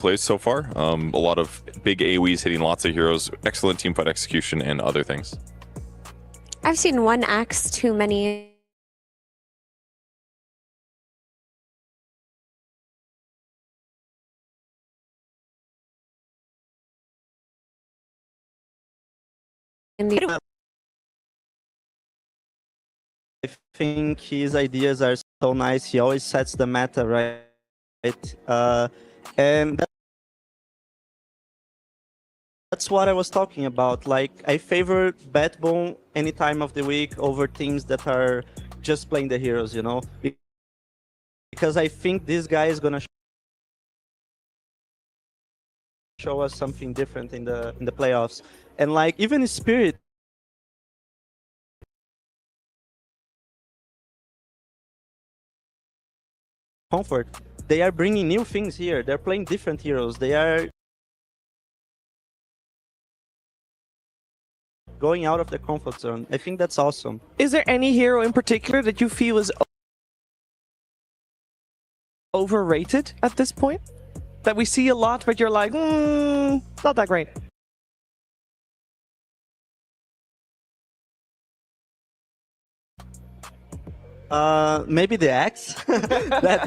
plays so far. A lot of big AoEs hitting lots of heroes, excellent teamfight execution, and other things. I've seen one axe too many. I think his ideas are so nice. He always sets the meta right, and that's what I was talking about. Like, I favor Backbone any time of the week over teams that are just playing the heroes, you know, because I think this guy is gonna show us something different in the playoffs. And like, even Spirit, Comfort, they are bringing new things here. They're playing different heroes. They are going out of the comfort zone. I think that's awesome. Is there any hero in particular that you feel is overrated at this point? That we see a lot, but you're like, not that great. Maybe the axe. that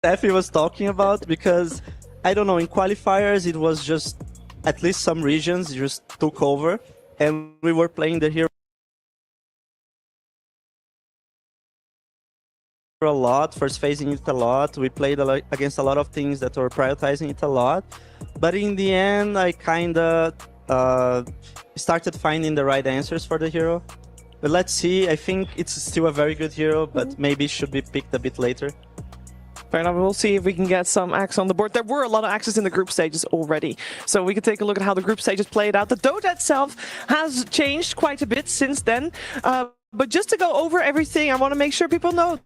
Effie was talking about, because I don't know, in qualifiers it was just at least some regions just took over, and we were playing the hero a lot, first phasing it a lot. We played against a lot of teams that were prioritizing it a lot, but in the end I kinda started finding the right answers for the hero. But let's see, I think it's still a very good hero, but maybe should be picked a bit later. Fair enough. We'll see if we can get some axes on the board. There were a lot of axes in the group stages already, so we can take a look at how the group stages played out. The Dota itself has changed quite a bit since then, but just to go over everything, I want to make sure people know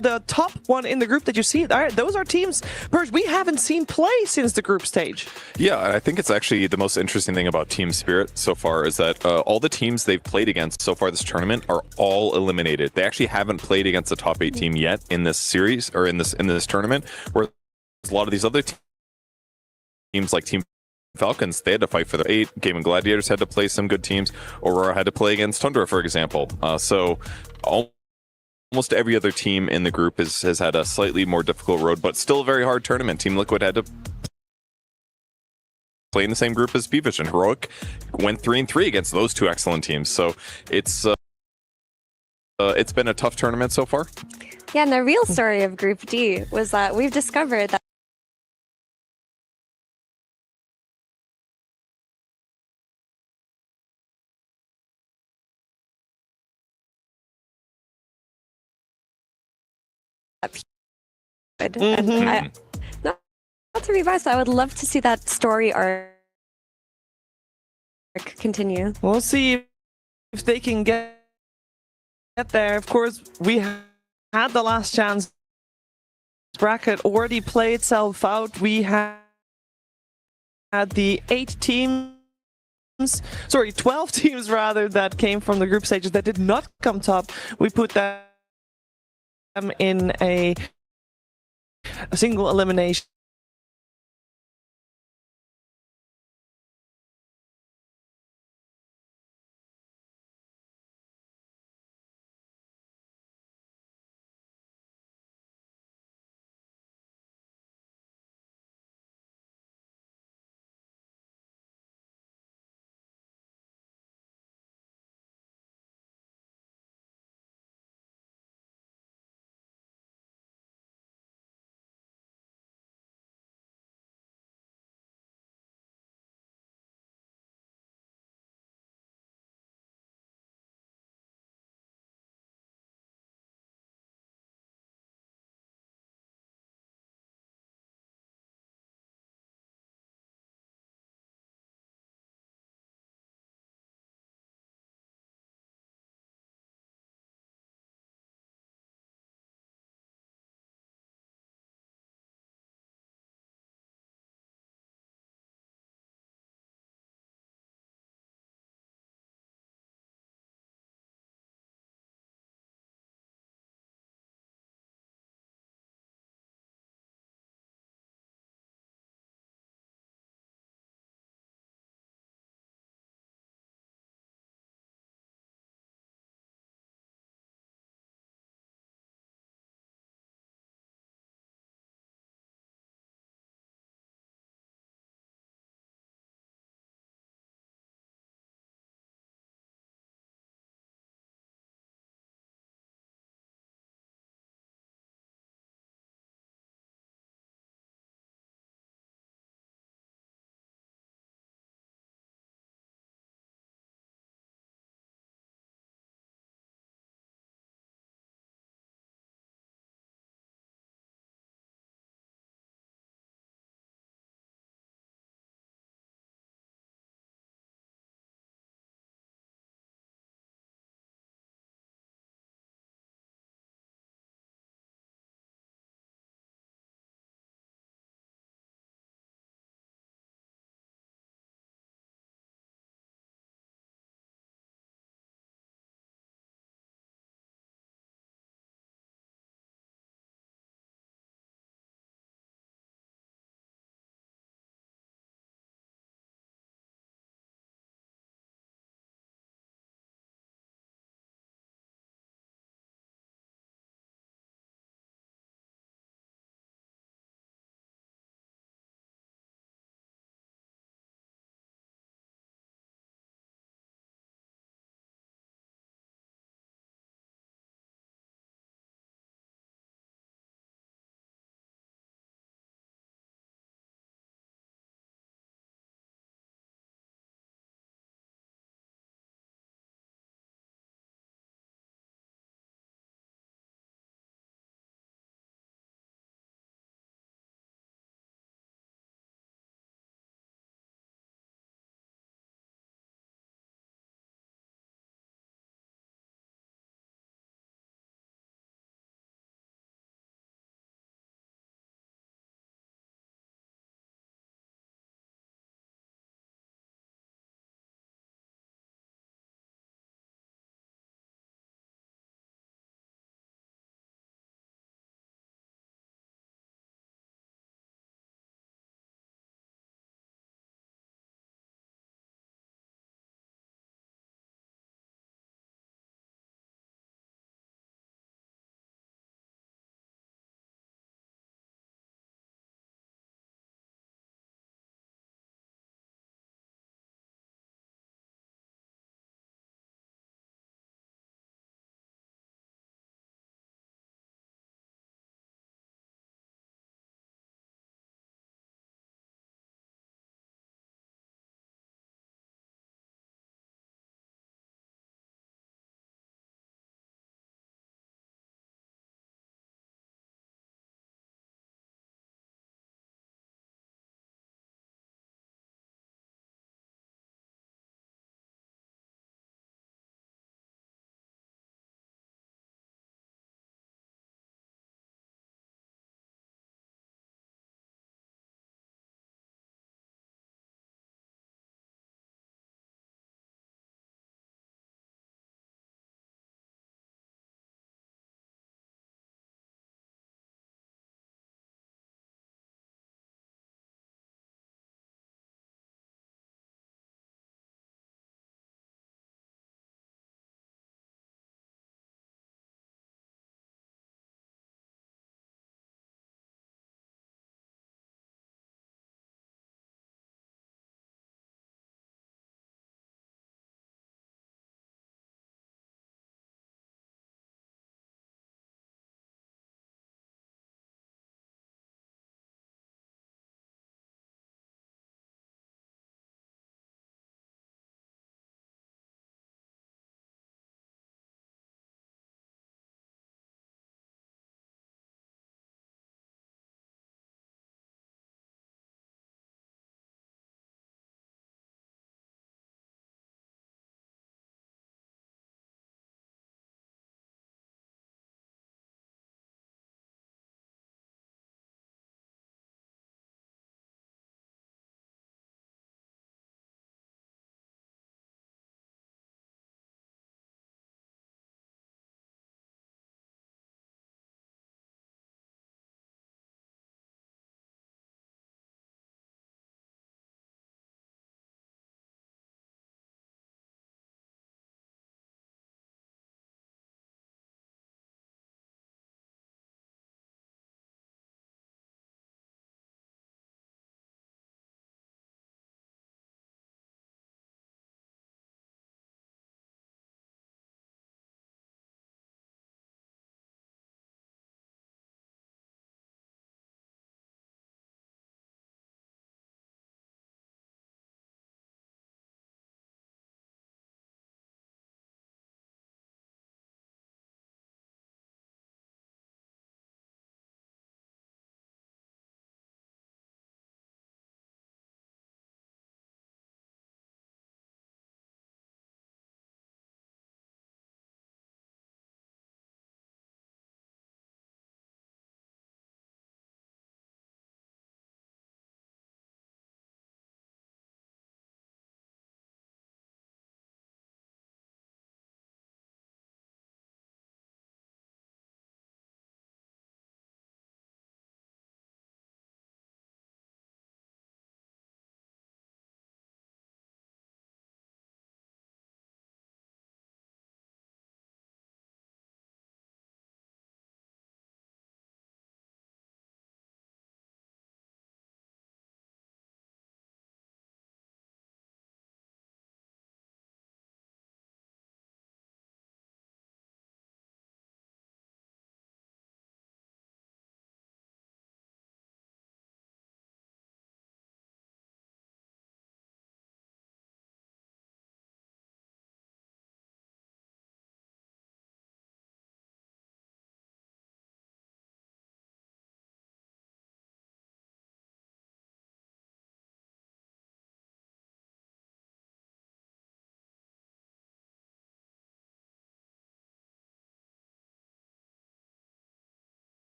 the top one in the group that you see, those are teams, Purge, we haven't seen play since the group stage. Yeah, I think it's actually the most interesting thing about Team Spirit so far is that all the teams they've played against so far this tournament are all eliminated. They actually haven't played against a top 8 team yet in this series or in this tournament, where a lot of these other teams like Team Falcons, they had to fight for the 8. Game and Gladiators had to play some good teams. Aurora had to play against Tundra, for example. So almost every other team in the group has had a slightly more difficult road, but still a very hard tournament. Team Liquid had to play in the same group as Beavish, and Heroic went 3-3 against those two excellent teams. So it's been a tough tournament so far. Yeah, and the real story of Group D was that we've discovered that and not to be biased, I would love to see that story arc continue. We'll see if they can get there. Of course, we had the last chance bracket already play itself out. We had the 12 teams rather, that came from the group stages that did not come top. We put them in a single elimination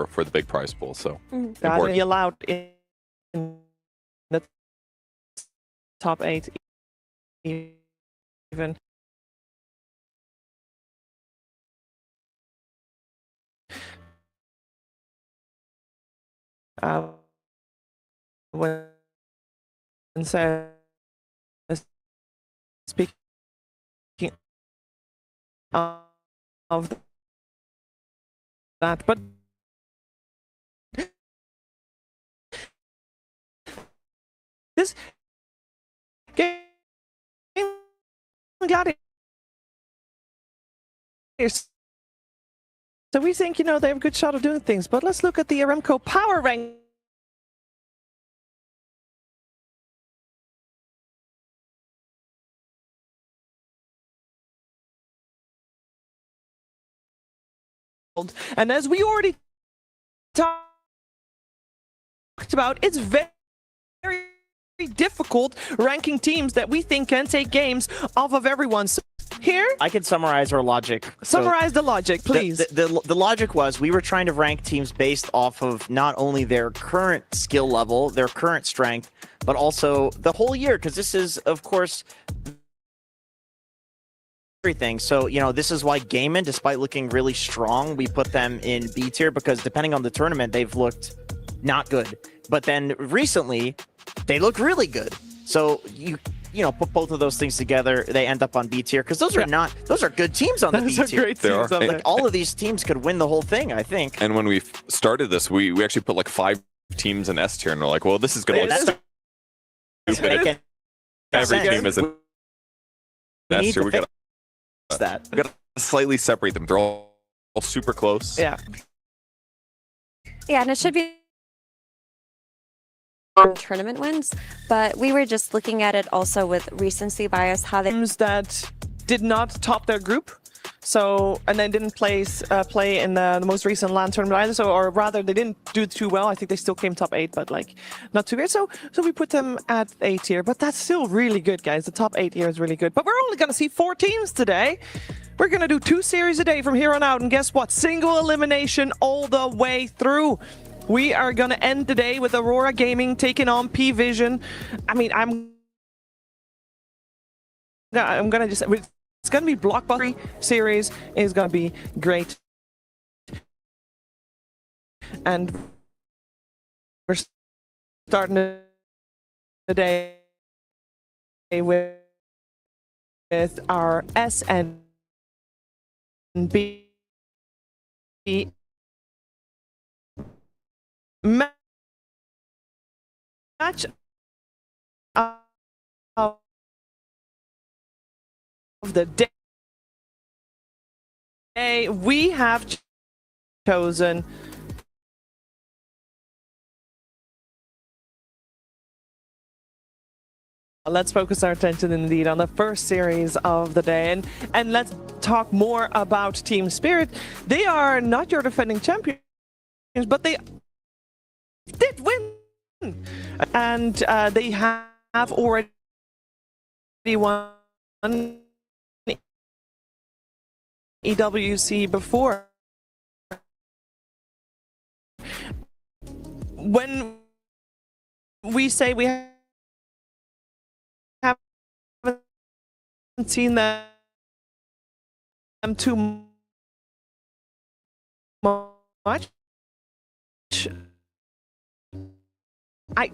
for the big prize pool. So That important. be allowed in the top 8 even. When says speaking of that, but this game Gladiators. So we think, you know, they have a good shot of doing things, but let's look at the Aramco power rank. And as we already talked about, it's very difficult ranking teams that we think can take games off of everyone. So here, I can summarize our logic. Summarize the logic, please. The logic was we were trying to rank teams based off of not only their current skill level, their current strength, but also the whole year, because this is, of course, everything. So, you know, this is why Gaiman, despite looking really strong, we put them in B tier, because depending on the tournament, they've looked not good. But then recently, they look really good. So you know, put both of those things together, they end up on B tier, because those are those are good teams on the B tier. Those are great teams on there. All of these teams could win the whole thing, I think. And when we started this, we actually put like 5 teams in S tier, and we're like, well, this is going to look stupid. Every team is in S tier. We got to slightly separate them. They're all super close. Yeah. Yeah, and it should be tournament wins, but we were just looking at it also with recency bias, how they Teams that did not top their group, so and they didn't play in the most recent LAN tournament either. So, or rather, they didn't do too well. I think they still came top 8, but like not too good. So we put them at A tier, but that's still really good, guys. The top 8 here is really good. But we're only gonna see 4 teams today. We're gonna do 2 series a day from here on out, and guess what? Single elimination all the way through. We are going to end the day with Aurora Gaming taking on P-Vision. I mean, I'm going to just... It's going to be blockbuster series. It's going to be great. And we're starting the day with our S and B match of the day. We have chosen let's focus our attention indeed on the first series of the day, and let's talk more about Team Spirit. They are not your defending champions, but they did win, and they have already won EWC before. When we say we haven't seen them too much, I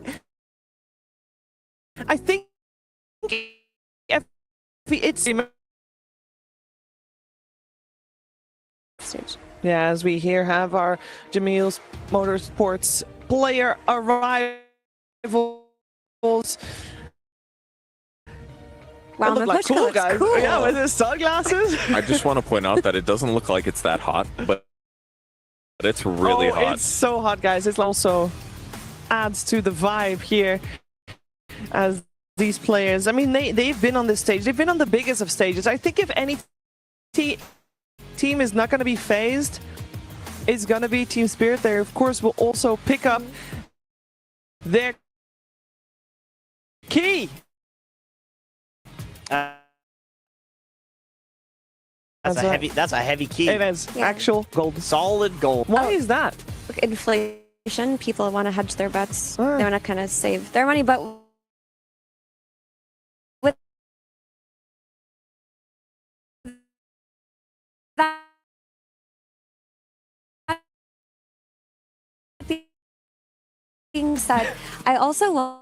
think if it's yeah, as we here have our Jamil's Motorsports player arrivals. Wow, look like cool guys. Cool. Yeah, with his sunglasses. I just want to point out that it doesn't look like it's that hot, but it's really hot. It's so hot, guys. It also adds to the vibe here as these players. I mean, they've been on this stage. They've been on the biggest of stages. I think if any team is not going to be phased, it's going to be Team Spirit. They, of course, will also pick up their key. That's a heavy key. It is. Yeah. Actual gold. Solid gold. Why is that? Look, inflation. People want to hedge their bets. Ah. They want to kind of save their money, but with that being said, I also want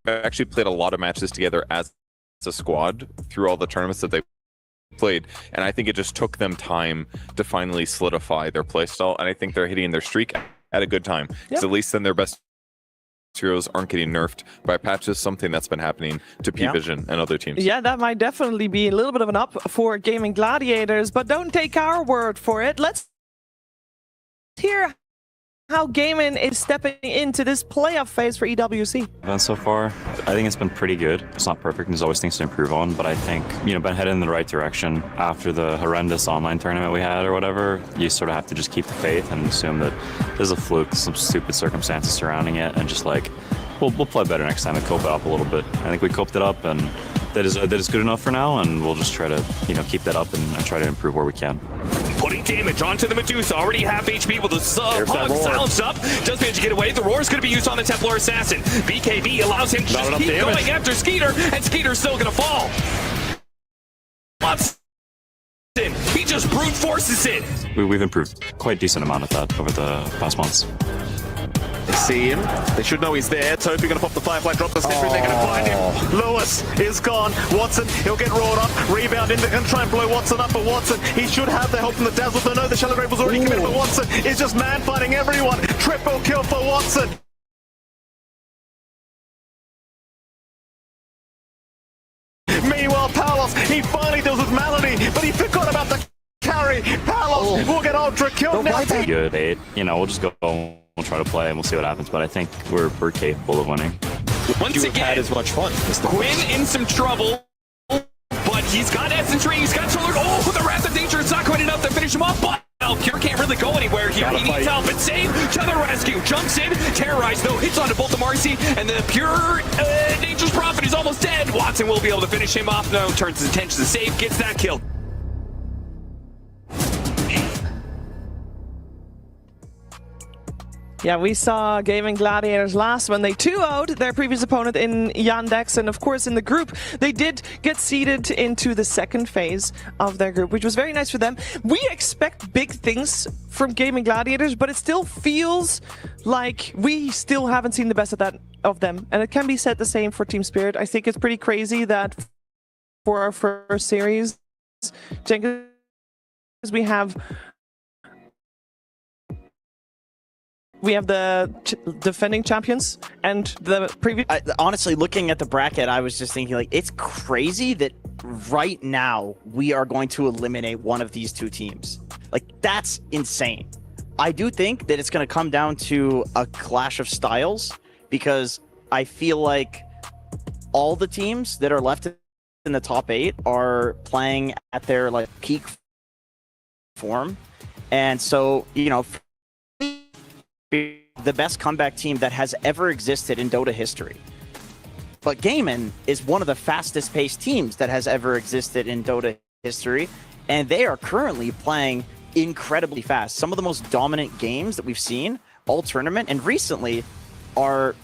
actually played a lot of matches together as a squad through all the tournaments that they played, and I think it just took them time to finally solidify their playstyle, and I think they're hitting their streak at a good time, because at least then their best heroes aren't getting nerfed by patches, something that's been happening to P-Vision and other teams. Yeah, that might definitely be a little bit of an up for Gaming Gladiators, but don't take our word for it. Let's hear how Gaming is stepping into this playoff phase for EWC. And so far, I think it's been pretty good. It's not perfect, and there's always things to improve on, but I think, been headed in the right direction. After the horrendous online tournament we had or whatever, you sort of have to just keep the faith and assume that there's a fluke, some stupid circumstances surrounding it, and just like, we'll play better next time and cope it up a little bit. I think we coped it up, and that is good enough for now, and we'll just try to, keep that up and try to improve where we can. Putting damage onto the Medusa, already half HP with the hog silenced up. Does manage to get away. The roar is going to be used on the Templar Assassin. BKB allows him to just keep going after Skeeter, and Skeeter's still going to fall. Watson, he just brute forces it. We've improved quite a decent amount of that over the past months. They see him. They should know he's there. Toby going to pop the Firefly, drop the Sentry. They're going to find him. Lewis is gone. Watson, he'll get roared up. Rebound in. They're going to try and blow Watson up, but Watson, he should have the help from the Dazzle. But no, the Shallow Grave was already committed, but Watson is just man-fighting everyone. Triple kill for Watson. Meanwhile, Palos, he finally deals with Malady, but he forgot about the carry. Palos will get ultra killed now. Good 8. We'll just go. We'll try to play and we'll see what happens, but I think we're capable of winning. Once again, had as much fun. Quinn in some trouble, but he's got Essence Ring, he's got Solar. Oh, the Wrath of Nature, it's not quite enough to finish him off, but Pure can't really go anywhere here. He needs help and save to the rescue. Jumps in, terrorized though, hits onto both the Marcy, and the Pure Nature's Prophet is almost dead. Watson will be able to finish him off. No, turns his attention to save, gets that kill. Yeah, we saw Gaming Gladiators last when they 2-0'd their previous opponent in Yandex, and of course in the group they did get seeded into the second phase of their group, which was very nice for them. We expect big things from Gaming Gladiators, but it still feels like we still haven't seen the best of them, and it can be said the same for Team Spirit. I think it's pretty crazy that for our first series, Jenkins, we have the defending champions and the previous. Honestly, looking at the bracket, I was just thinking, like, it's crazy that right now we are going to eliminate one of these two teams. Like, that's insane. I do think that it's going to come down to a clash of styles, because I feel like all the teams that are left in the top 8 are playing at their peak form, and so the best comeback team that has ever existed in Dota history. But Gaming is one of the fastest paced teams that has ever existed in Dota history, and they are currently playing incredibly fast. Some of the most dominant games that we've seen all tournament and recently are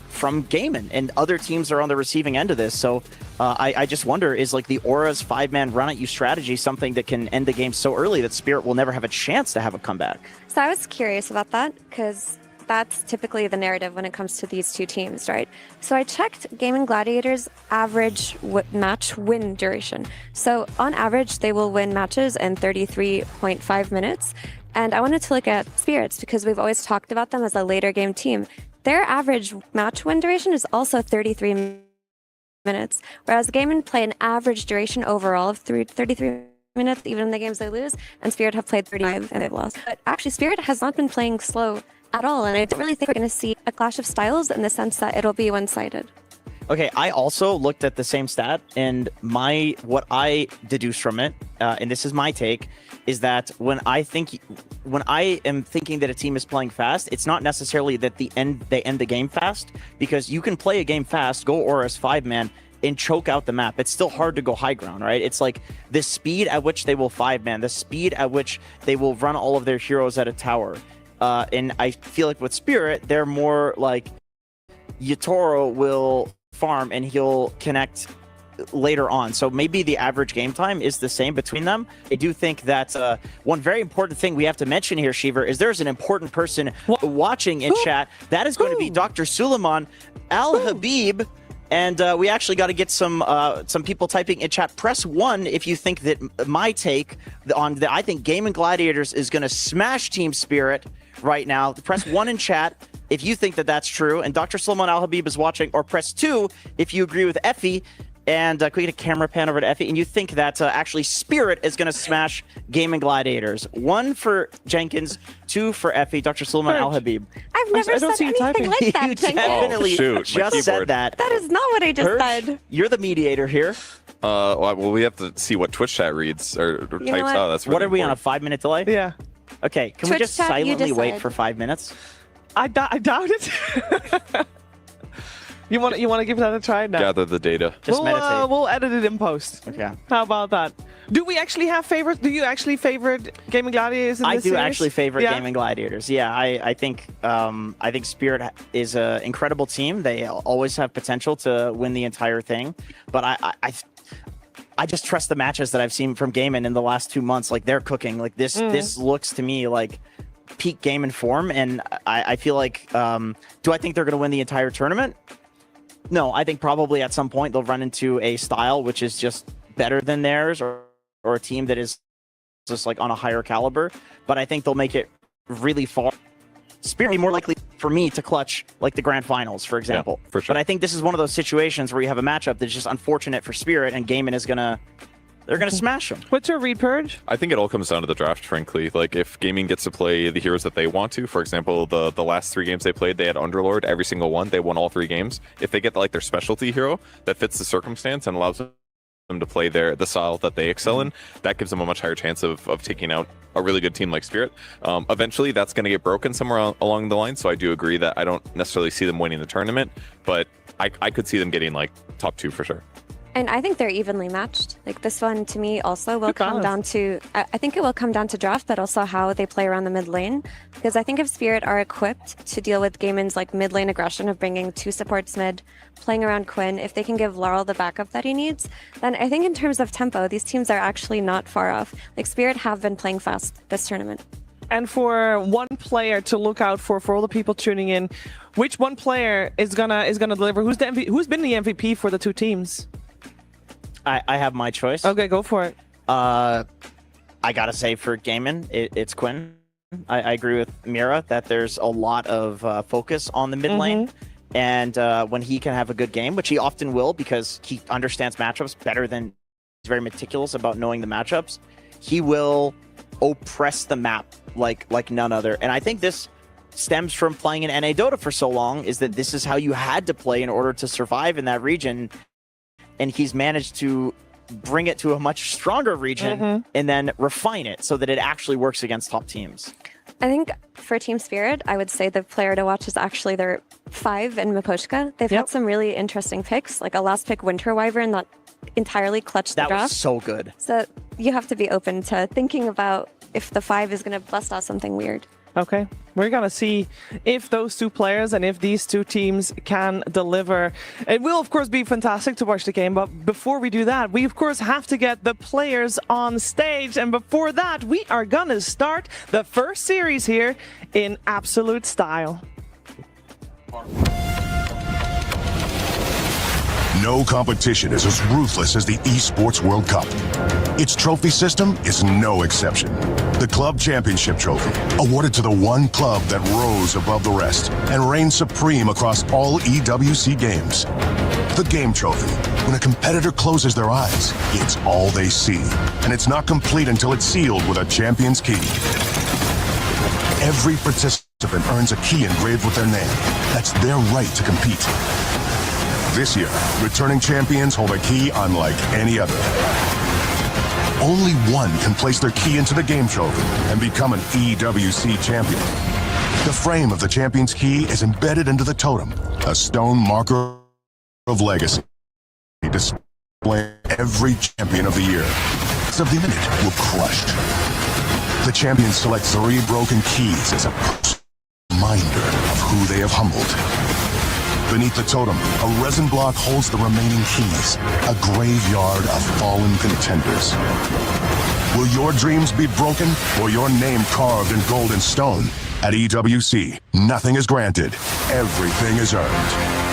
from Gaming, and other teams are on the receiving end of this. So I just wonder, is the Aura's 5-man run at you strategy something that can end the game so early that Spirit will never have a chance to have a comeback? So I was curious about that, because that's typically the narrative when it comes to these two teams, right? So I checked Gaming Gladiators' average match win duration. So on average, they will win matches in 33.5 minutes. And I wanted to look at Spirits because we've always talked about them as a later game team. Their average match win duration is also 33 minutes, whereas Gaming play an average duration overall of 33 minutes, even in the games they lose, and Spirit have played 35 and they've lost. But actually, Spirit has not been playing slow at all, and I don't really think we're going to see a clash of styles in the sense that it'll be one-sided. Okay, I also looked at the same stat, and what I deduced from it, and this is my take, is that when I am thinking that a team is playing fast, it's not necessarily that they end the game fast, because you can play a game fast, go Aura's 5-man, and choke out the map. It's still hard to go high ground, right? It's like the speed at which they will 5-man, the speed at which they will run all of their heroes at a tower. And I feel like with Spirit, they're more like Yatoro will farm and he'll connect later on. So maybe the average game time is the same between them. I do think that one very important thing we have to mention here, Shiver, is there's an important person watching in chat. That is going to be Dr. Suleiman Al-Habib. And we actually got to get some people typing in chat. Press 1 if you think that my take on the I think Gaming Gladiators is going to smash Team Spirit right now. Press 1 in chat if you think that that's true. And Dr. Suleiman Al-Habib is watching. Or press 2 if you agree with Effie. And can we get a camera pan over to Effie? And you think that actually Spirit is going to smash Gaming Gladiators. 1 for Jenkins, 2 for Effie. Dr. Suleiman Al-Habib. I've never said anything like that. You definitely just said that. That is not what I just said. You're the mediator here. Well, we have to see what Twitch chat reads or types out. That's really what are we on, a important. 5-minute delay? Yeah. Okay, can Twitch we just chat, silently wait for 5 minutes? I doubt it. You want to give that a try now? Gather the data. Just meditate. We'll edit it in post. Okay. How about that? Do we actually have favorites? Do you actually favorite Gaming Gladiators in this series? Actually favorite Gaming Gladiators. Yeah, I think Spirit is an incredible team. They always have potential to win the entire thing, but I just trust the matches that I've seen from Gaming in the last 2 months. Like, they're cooking. Like, this looks to me like peak Gaming form, and I feel like do I think they're going to win the entire tournament? No, I think probably at some point they'll run into a style which is just better than theirs, or a team that is just like on a higher caliber. But I think they'll make it really far. Spirit be more likely for me to clutch like the grand finals, for example. Yeah, for sure. But I think this is one of those situations where you have a matchup that's just unfortunate for Spirit, and Gaming is they're gonna smash them. What's your read, Purge? I think it all comes down to the draft, frankly. Like, if Gaming gets to play the heroes that they want to, for example, the last 3 games they played, they had Underlord every single one. They won all 3 games. If they get like their specialty hero that fits the circumstance and allows them to play the style that they excel in, that gives them a much higher chance of taking out a really good team like Spirit. Eventually, that's going to get broken somewhere along the line. So I do agree that I don't necessarily see them winning the tournament, but I could see them getting like top 2 for sure. And I think they're evenly matched. Like, this one to me also will come down to, I think it will come down to draft, but also how they play around the mid lane. Because I think if Spirit are equipped to deal with Gaimin's like mid lane aggression of bringing 2 supports mid, playing around Quinn, if they can give Laurel the backup that he needs, then I think in terms of tempo, these teams are actually not far off. Like, Spirit have been playing fast this tournament. And for one player to look out for all the people tuning in, which one player is gonna deliver? Who's been the MVP for the 2 teams? I have my choice. Okay, go for it. I gotta say for Gaimin, it's Quinn. I agree with Mira that there's a lot of focus on the mid lane. And when he can have a good game, which he often will because he understands matchups better than he's very meticulous about knowing the matchups, he will oppress the map like none other. And I think this stems from playing in NA Dota for so long, is that this is how you had to play in order to survive in that region. And he's managed to bring it to a much stronger region and then refine it so that it actually works against top teams. I think for Team Spirit, I would say the player to watch is actually their 5 in Miposhka. They've had some really interesting picks, like a last pick Winter Wyvern that entirely clutched the draft. That was so good. So you have to be open to thinking about if the 5 is going to bust out something weird. Okay, we're gonna see if those 2 players and if these 2 teams can deliver. It will of course be fantastic to watch the game, but before we do that, we of course have to get the players on stage, and before that we are gonna start the first series here in absolute style. No competition is as ruthless as the Esports World Cup. Its trophy system is no exception. The Club Championship Trophy, awarded to the one club that rose above the rest and reigned supreme across all EWC games. The Game Trophy, when a competitor closes their eyes, it's all they see, and it's not complete until it's sealed with a champion's key. Every participant earns a key engraved with their name. That's their right to compete. This year, returning champions hold a key unlike any other. Only one can place their key into the Game Trophy and become an EWC champion. The frame of the champion's key is embedded into the totem, a stone marker of legacy, displaying every champion of the year. So the minute will crush. The champions select 3 broken keys as a reminder of who they have humbled. Beneath the totem, a resin block holds the remaining keys, a graveyard of fallen contenders. Will your dreams be broken or your name carved in gold and stone? At EWC, nothing is granted, everything is earned.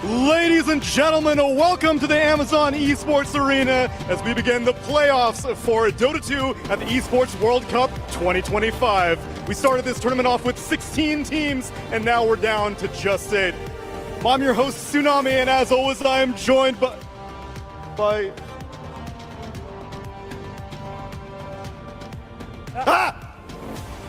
Ladies and gentlemen, welcome to the Amazon Esports Arena as we begin the playoffs for Dota 2 at the Esports World Cup 2025. We started this tournament off with 16 teams, and now we're down to just 8. I'm your host, Tsunami, and as always, I am joined by... Ah!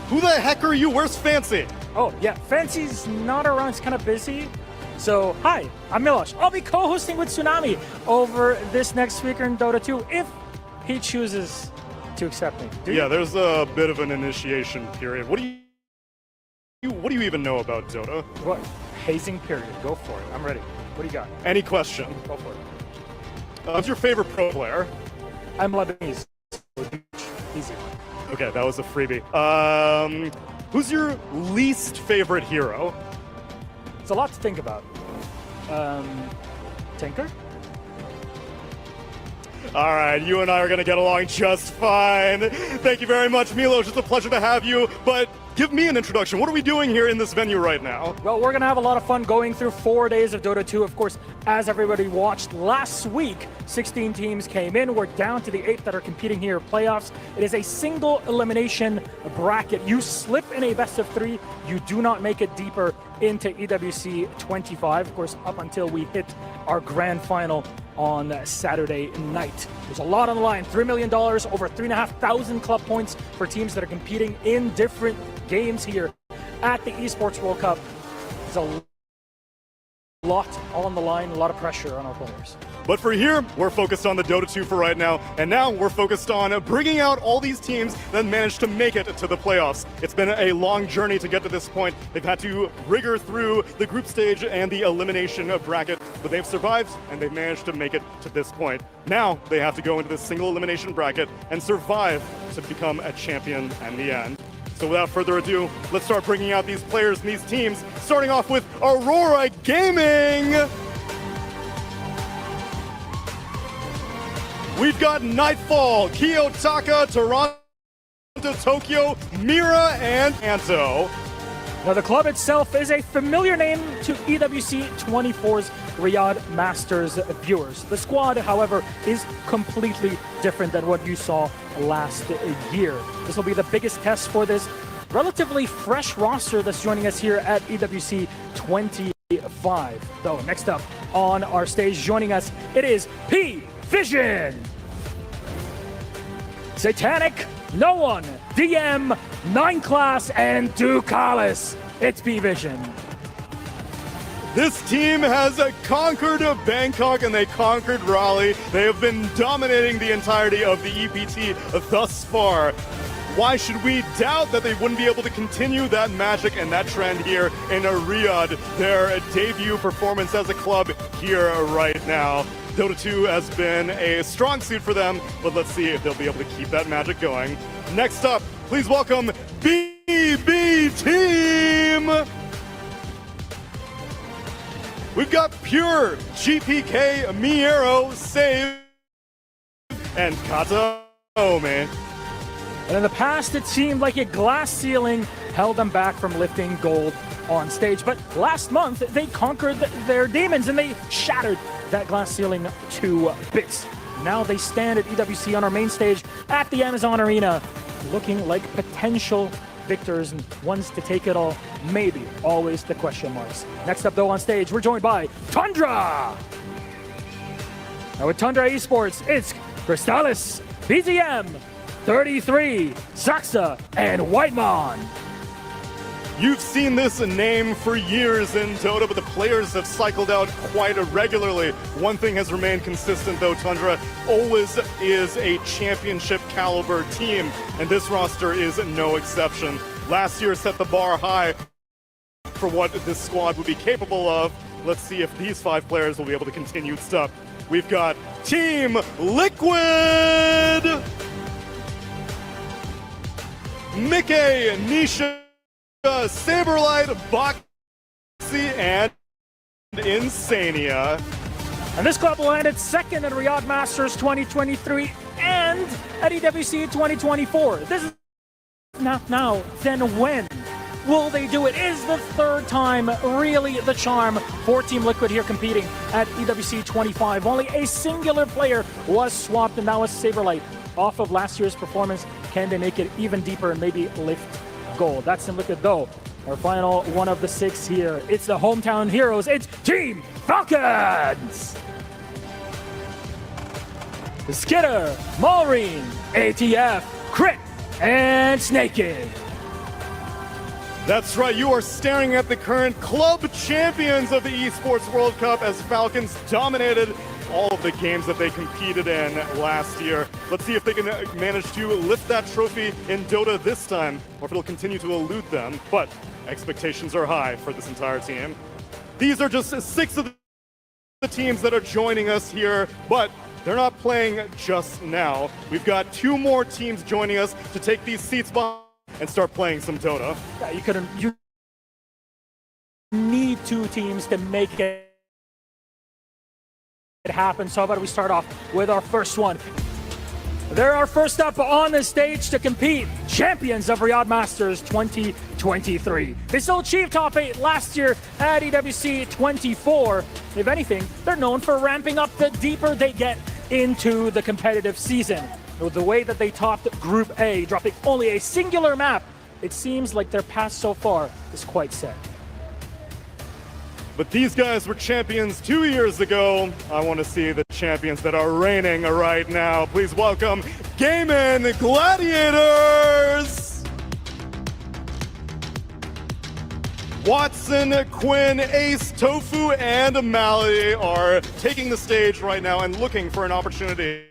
Who the heck are you? Where's Fancy? Oh, yeah, Fancy's not around. He's kind of busy. So, hi, I'm Milosh. I'll be co-hosting with Tsunami over this next week in Dota 2 if he chooses to accept me. There's a bit of an initiation period. What do you even know about Dota? What? Hazing period. Go for it. I'm ready. What do you got? Any question? Go for it. Who's your favorite pro player? I'm Lebanese. Easy. Okay, that was a freebie. Who's your least favorite hero? It's a lot to think about. Tinker? All right, you and I are going to get along just fine. Thank you very much, Milos. It's a pleasure to have you. But give me an introduction. What are we doing here in this venue right now? Well, we're going to have a lot of fun going through 4 days of Dota 2. Of course, as everybody watched last week, 16 teams came in. We're down to the 8 that are competing here in playoffs. It is a single elimination bracket. You slip in a best of 3. You do not make it deeper into EWC 25, of course, up until we hit our grand final on Saturday night. There's a lot on the line. $3 million, over 3,500 club points for teams that are competing in different games here at the Esports World Cup. There's a lot on the line, a lot of pressure on our players. But for here, we're focused on the Dota 2 for right now, and now we're focused on bringing out all these teams that managed to make it to the playoffs. It's been a long journey to get to this point. They've had to rigor through the group stage and the elimination bracket, but they've survived, and they've managed to make it to this point. Now, they have to go into this single elimination bracket and survive to become a champion in the end. So without further ado, let's start bringing out these players and these teams, starting off with Aurora Gaming! We've got Nightfall, Kiyotaka, Toronto, Tokyo, Mira, and Anto. Now, the club itself is a familiar name to EWC 24's Riyadh Masters viewers. The squad, however, is completely different than what you saw last year. This will be the biggest test for this relatively fresh roster that's joining us here at EWC 25. Though, next up on our stage, joining us, it is P-Vision! Satanic, No One, DM, 9 Class, and Ducalis. It's P-Vision. This team has conquered Bangkok and they conquered Raleigh. They have been dominating the entirety of the EPT thus far. Why should we doubt that they wouldn't be able to continue that magic and that trend here in Riyadh, their debut performance as a club here right now? Dota 2 has been a strong suit for them, but let's see if they'll be able to keep that magic going. Next up, please welcome BB Team! We've got Pure, GPK, Miero, Save, and Kataome. And in the past, it seemed like a glass ceiling held them back from lifting gold on stage. But last month, they conquered their demons and they shattered that glass ceiling to bits. Now they stand at EWC on our main stage at the Amazon Arena, looking like potential victors and ones to take it all. Maybe. Always the question marks. Next up, though, on stage, we're joined by Tundra. Now with Tundra Esports, it's Crystallis, BZM, 33, Saxa, and Whitemon. You've seen this name for years in Dota, but the players have cycled out quite regularly. One thing has remained consistent, though, Tundra always is a championship caliber team, and this roster is no exception. Last year set the bar high for what this squad would be capable of. Let's see if these 5 players will be able to continue stuff. We've got Team Liquid! Mickey, Nisha, Saberlight, Boxy, and Insania. And this club landed second at Riyadh Masters 2023 and at EWC 2024. This is not now, then when will they do it? Is the third time really the charm for Team Liquid here competing at EWC 25? Only a singular player was swapped, and that was Saberlight. Off of last year's performance, can they make it even deeper and maybe lift gold? That's Team Liquid, though. Our final one of the 6 here. It's the hometown heroes. It's Team Falcons! Skitter, Maureen, ATF, Crit, and Snaked. That's right, you are staring at the current club champions of the Esports World Cup as Falcons dominated all of the games that they competed in last year. Let's see if they can manage to lift that trophy in Dota this time, or if it'll continue to elude them. But expectations are high for this entire team. These are just 6 of the teams that are joining us here, but they're not playing just now. We've got 2 more teams joining us to take these seats behind and start playing some Dota. Yeah, you need 2 teams to make it happen. So how about we start off with our first one? They're our first up on the stage to compete, champions of Riyadh Masters 2023. They still achieved top 8 last year at EWC 24. If anything, they're known for ramping up the deeper they get into the competitive season. With the way that they topped Group A, dropping only a singular map, it seems like their path so far is quite set. But these guys were champions 2 years ago. I want to see the champions that are reigning right now. Please welcome Gaming Gladiators! Watson, Quinn, Ace, Tofu, and Malady are taking the stage right now and looking for an opportunity.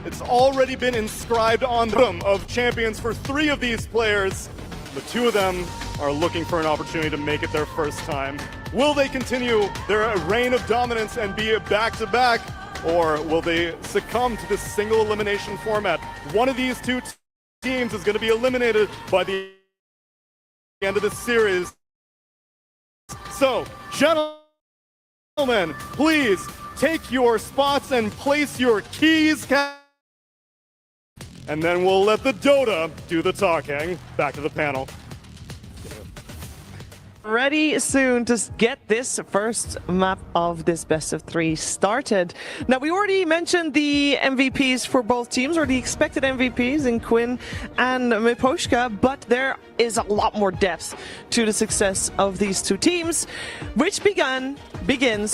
It's already been inscribed on the room of champions for 3 of these players, but 2 of them are looking for an opportunity to make it their first time. Will they continue their reign of dominance and be back-to-back, or will they succumb to this single elimination format? One of these 2 teams is going to be eliminated by the end of this series. So, gentlemen, please take your spots and place your keys. And then we'll let the Dota do the talking. Back to the panel. Ready soon to get this first map of this best of 3 started. Now, we already mentioned the MVPs for both teams, or the expected MVPs in Quinn and Miposhka, but there is a lot more depth to the success of these two teams, which begins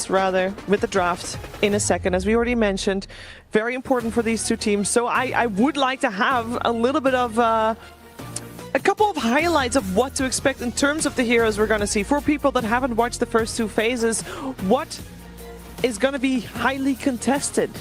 with the draft in a second, as we already mentioned. Very important for these two teams. So I would like to have a little bit of a couple of highlights of what to expect in terms of the heroes we're going to see. For people that haven't watched the first 2 phases, what is going to be highly contested?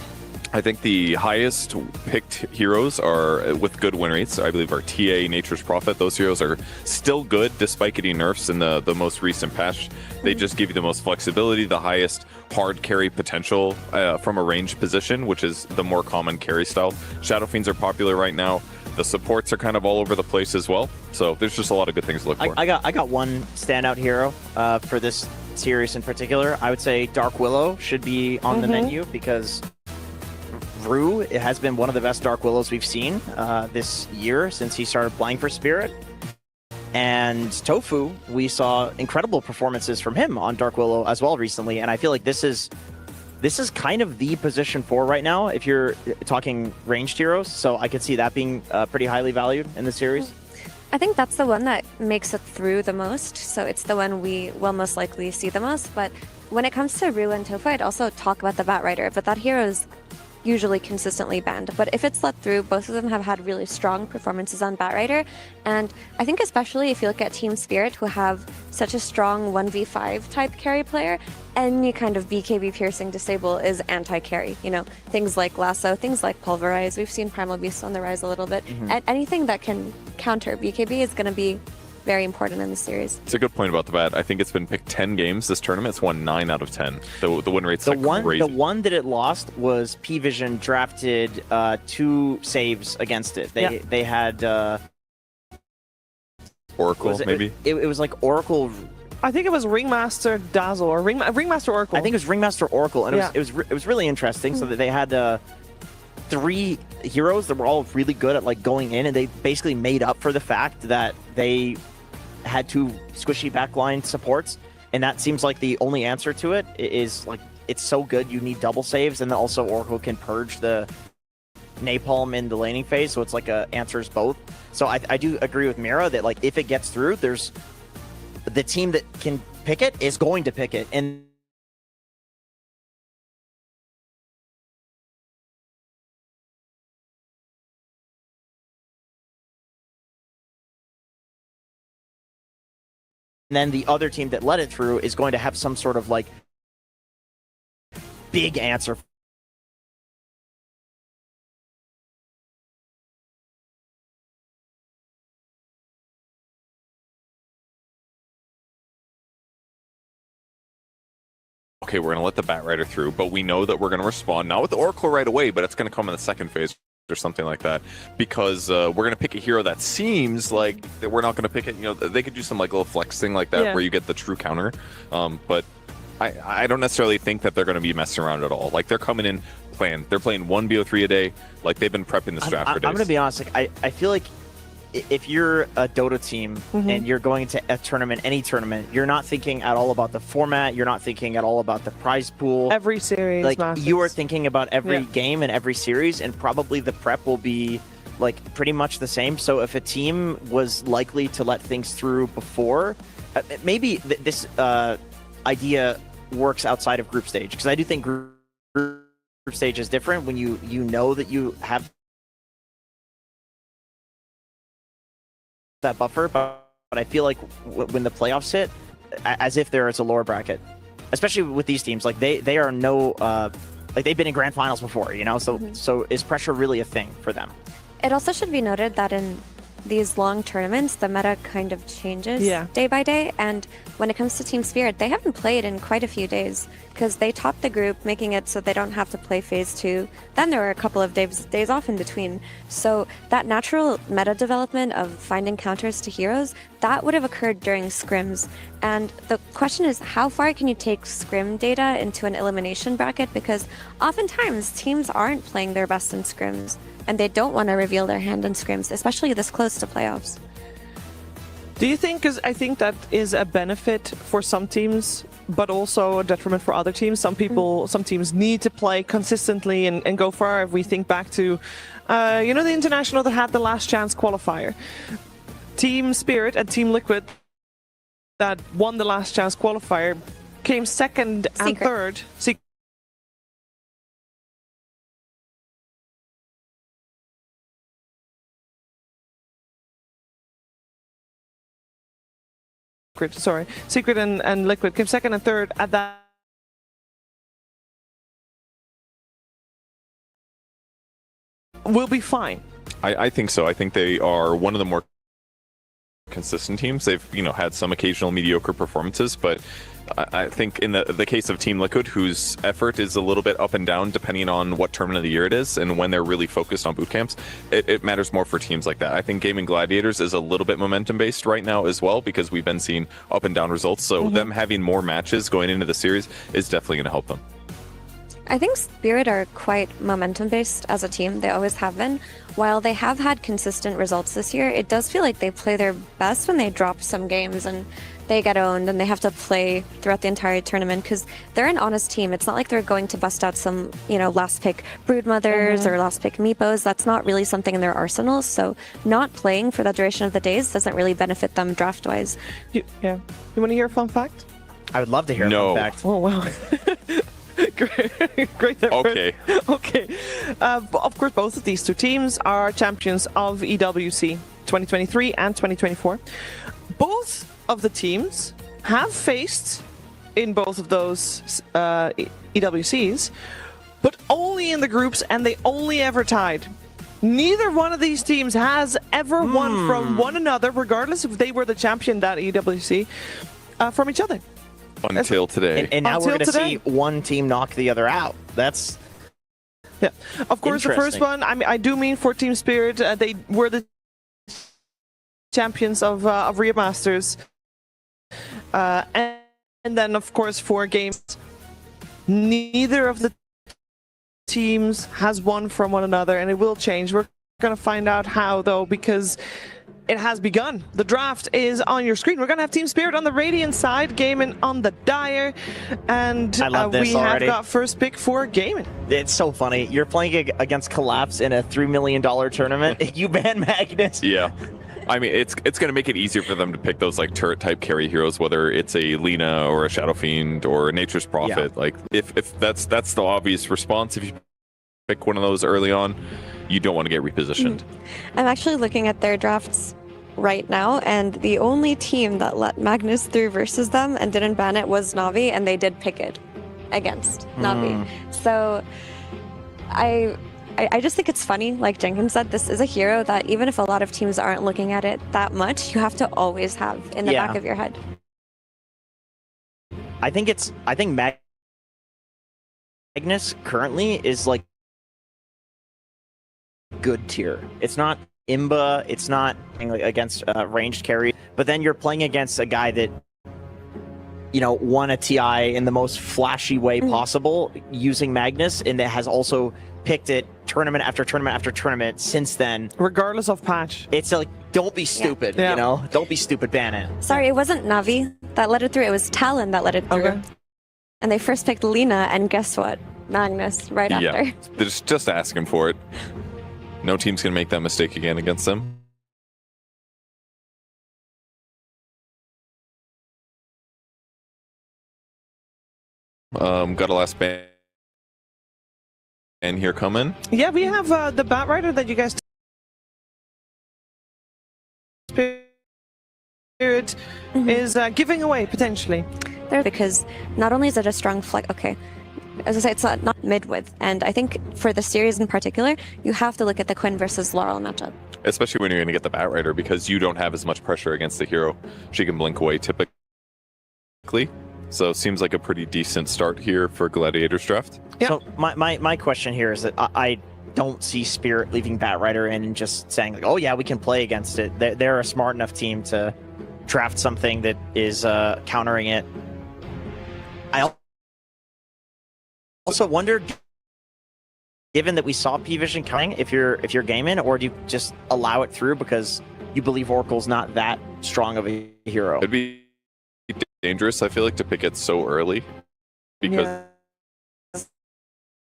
I think the highest picked heroes are with good win rates. I believe are TA, Nature's Prophet. Those heroes are still good despite getting nerfs in the most recent patch. They just give you the most flexibility, the highest hard carry potential from a range position, which is the more common carry style. Shadow Fiends are popular right now. The supports are kind of all over the place as well. So there's just a lot of good things to look for. I got one standout hero for this series in particular. I would say Dark Willow should be on the menu because Rue, it has been one of the best Dark Willows we've seen this year since he started playing for Spirit. And Tofu, we saw incredible performances from him on Dark Willow as well recently. And I feel like this is kind of the position 4 right now if you're talking ranged heroes. So I could see that being pretty highly valued in the series. I think that's the one that makes it through the most. So it's the one we will most likely see the most. But when it comes to Rue and Tofu, I'd also talk about the Batrider. But that hero is usually consistently banned. But if it's let through, both of them have had really strong performances on Batrider. And I think especially if you look at Team Spirit, who have such a strong 1v5 type carry player, any kind of BKB piercing disable is anti-carry. You know, things like Lasso, things like Pulverize. We've seen Primal Beast on the rise a little bit. And anything that can counter BKB is going to be very important in the series. It's a good point about the bat. I think it's been picked 10 games this tournament. It's won 9 out of 10. The win rate's crazy. The one that it lost was P-Vision drafted 2 saves against it. They had Oracle, maybe? It was like Oracle. I think it was Ringmaster Dazzle or Ringmaster Oracle. I think it was Ringmaster Oracle, and it was really interesting. So that they had 3 heroes that were all really good at like going in, and they basically made up for the fact that they had 2 squishy backline supports, and that seems like the only answer to it is like it's so good you need double saves, and then also Oracle can purge the napalm in the laning phase, so it's like answers both. So I do agree with Mira that like if it gets through, there's the team that can pick it is going to pick it, and then the other team that let it through is going to have some sort of like big answer. Okay, we're going to let the Batrider through, but we know that we're going to respond, not with the Oracle right away, but it's going to come in the second phase or something like that, because we're going to pick a hero that seems like that we're not going to pick it. You know, they could do some like little flex thing like that where you get the true counter, but I don't necessarily think that they're going to be messing around at all. Like they're coming in planned. They're playing 1 BO3 a day. Like they've been prepping this draft for days. I'm going to be honest. Like I feel like if you're a Dota team and you're going to a tournament, any tournament, you're not thinking at all about the format. You're not thinking at all about the prize pool. Every series, like matters. You are thinking about every game and every series, and probably the prep will be like pretty much the same. So if a team was likely to let things through before, maybe this idea works outside of group stage, because I do think group stage is different when you know that you have that buffer, but I feel like when the playoffs hit, as if there is a lower bracket, especially with these teams, like they are like they've been in grand finals before, you know, so is pressure really a thing for them? It also should be noted that in these long tournaments, the meta kind of changes day by day. And when it comes to Team Spirit, they haven't played in quite a few days because they topped the group, making it so they don't have to play phase 2. Then there were a couple of days off in between. So that natural meta development of finding counters to heroes, that would have occurred during scrims. And the question is, how far can you take scrim data into an elimination bracket? Because oftentimes teams aren't playing their best in scrims, and they don't want to reveal their hand in scrims, especially this close to playoffs. Do you think, because I think that is a benefit for some teams, but also a detriment for other teams. Some teams need to play consistently and go far. If we think back to, the international that had the last chance qualifier. Team Spirit and Team Liquid that won the last chance qualifier came second and third. Secret and Liquid came second and third at that. We'll be fine. I think so. I think they are one of the more consistent teams. They've had some occasional mediocre performances, but I think in the case of Team Liquid, whose effort is a little bit up and down depending on what tournament of the year it is and when they're really focused on boot camps, it matters more for teams like that. I think Gaming Gladiators is a little bit momentum based right now as well, because we've been seeing up and down results. So them having more matches going into the series is definitely going to help them. I think Spirit are quite momentum based as a team. They always have been. While they have had consistent results this year, it does feel like they play their best when they drop some games and they get owned and they have to play throughout the entire tournament, because they're an honest team. It's not like they're going to bust out some, last pick Broodmothers or last pick Meepos. That's not really something in their arsenals. So not playing for the duration of the days doesn't really benefit them draft wise. You want to hear a fun fact? I would love to hear a fun fact. Oh, wow. Great. Okay. Okay. Of course, both of these two teams are champions of EWC 2023 and 2024. Both of the teams have faced in both of those EWCs, but only in the groups, and they only ever tied. Neither one of these teams has ever won from one another, regardless if they were the champion that EWC, from each other. Until today. And now we're going to see one team knock the other out. That's of course, the first one, I do mean for Team Spirit. They were the champions of Rio Masters. And then, of course, for games, neither of the teams has won from one another, and it will change. We're going to find out how, though, because it has begun. The draft is on your screen. We're going to have Team Spirit on the Radiant side, Gaming on the Dire, and we have got first pick for Gaming. It's so funny. You're playing against Collapse in a $3 million tournament. You ban Magnus. Yeah. I mean, it's going to make it easier for them to pick those like turret type carry heroes, whether it's a Lina or a Shadow Fiend or a Nature's Prophet. Yeah. Like if that's the obvious response. If you pick one of those early on, you don't want to get repositioned. I'm actually looking at their drafts right now, and the only team that let Magnus through versus them and didn't ban it was Na'Vi, and they did pick it against Na'Vi. So I just think it's funny, like Jenkins said, this is a hero that even if a lot of teams aren't looking at it that much, you have to always have in the back of your head. I think Magnus currently is like good tier. It's not Imba, it's not against ranged carry, but then you're playing against a guy that won a TI in the most flashy way possible using Magnus, and that has also picked it tournament after tournament after tournament since then, regardless of patch. It's like, don't be stupid, don't be stupid, ban it. Sorry, it wasn't Na'Vi that let it through, it was Talon that let it through. Okay. And they first picked Lina, and guess what? Magnus right after. Yeah, they're just asking for it. No team's gonna make that mistake again against them. Got a last ban here coming. Yeah, we have the Batrider that you guys Spirit is giving away potentially. Because not only is it a strong flex, as I say, it's not mid-width, and I think for the series in particular, you have to look at the Quinn versus Laurel matchup. Especially when you're going to get the Batrider, because you don't have as much pressure against the hero. She can blink away typically. So it seems like a pretty decent start here for Gladiators draft. Yep. So my question here is that I don't see Spirit leaving Batrider in and just saying, like, oh yeah, we can play against it. They're a smart enough team to draft something that is countering it. I also wondered, given that we saw P-Vision coming, if you're gaming, or do you just allow it through because you believe Oracle's not that strong of a hero. It'd be dangerous, I feel like, to pick it so early, because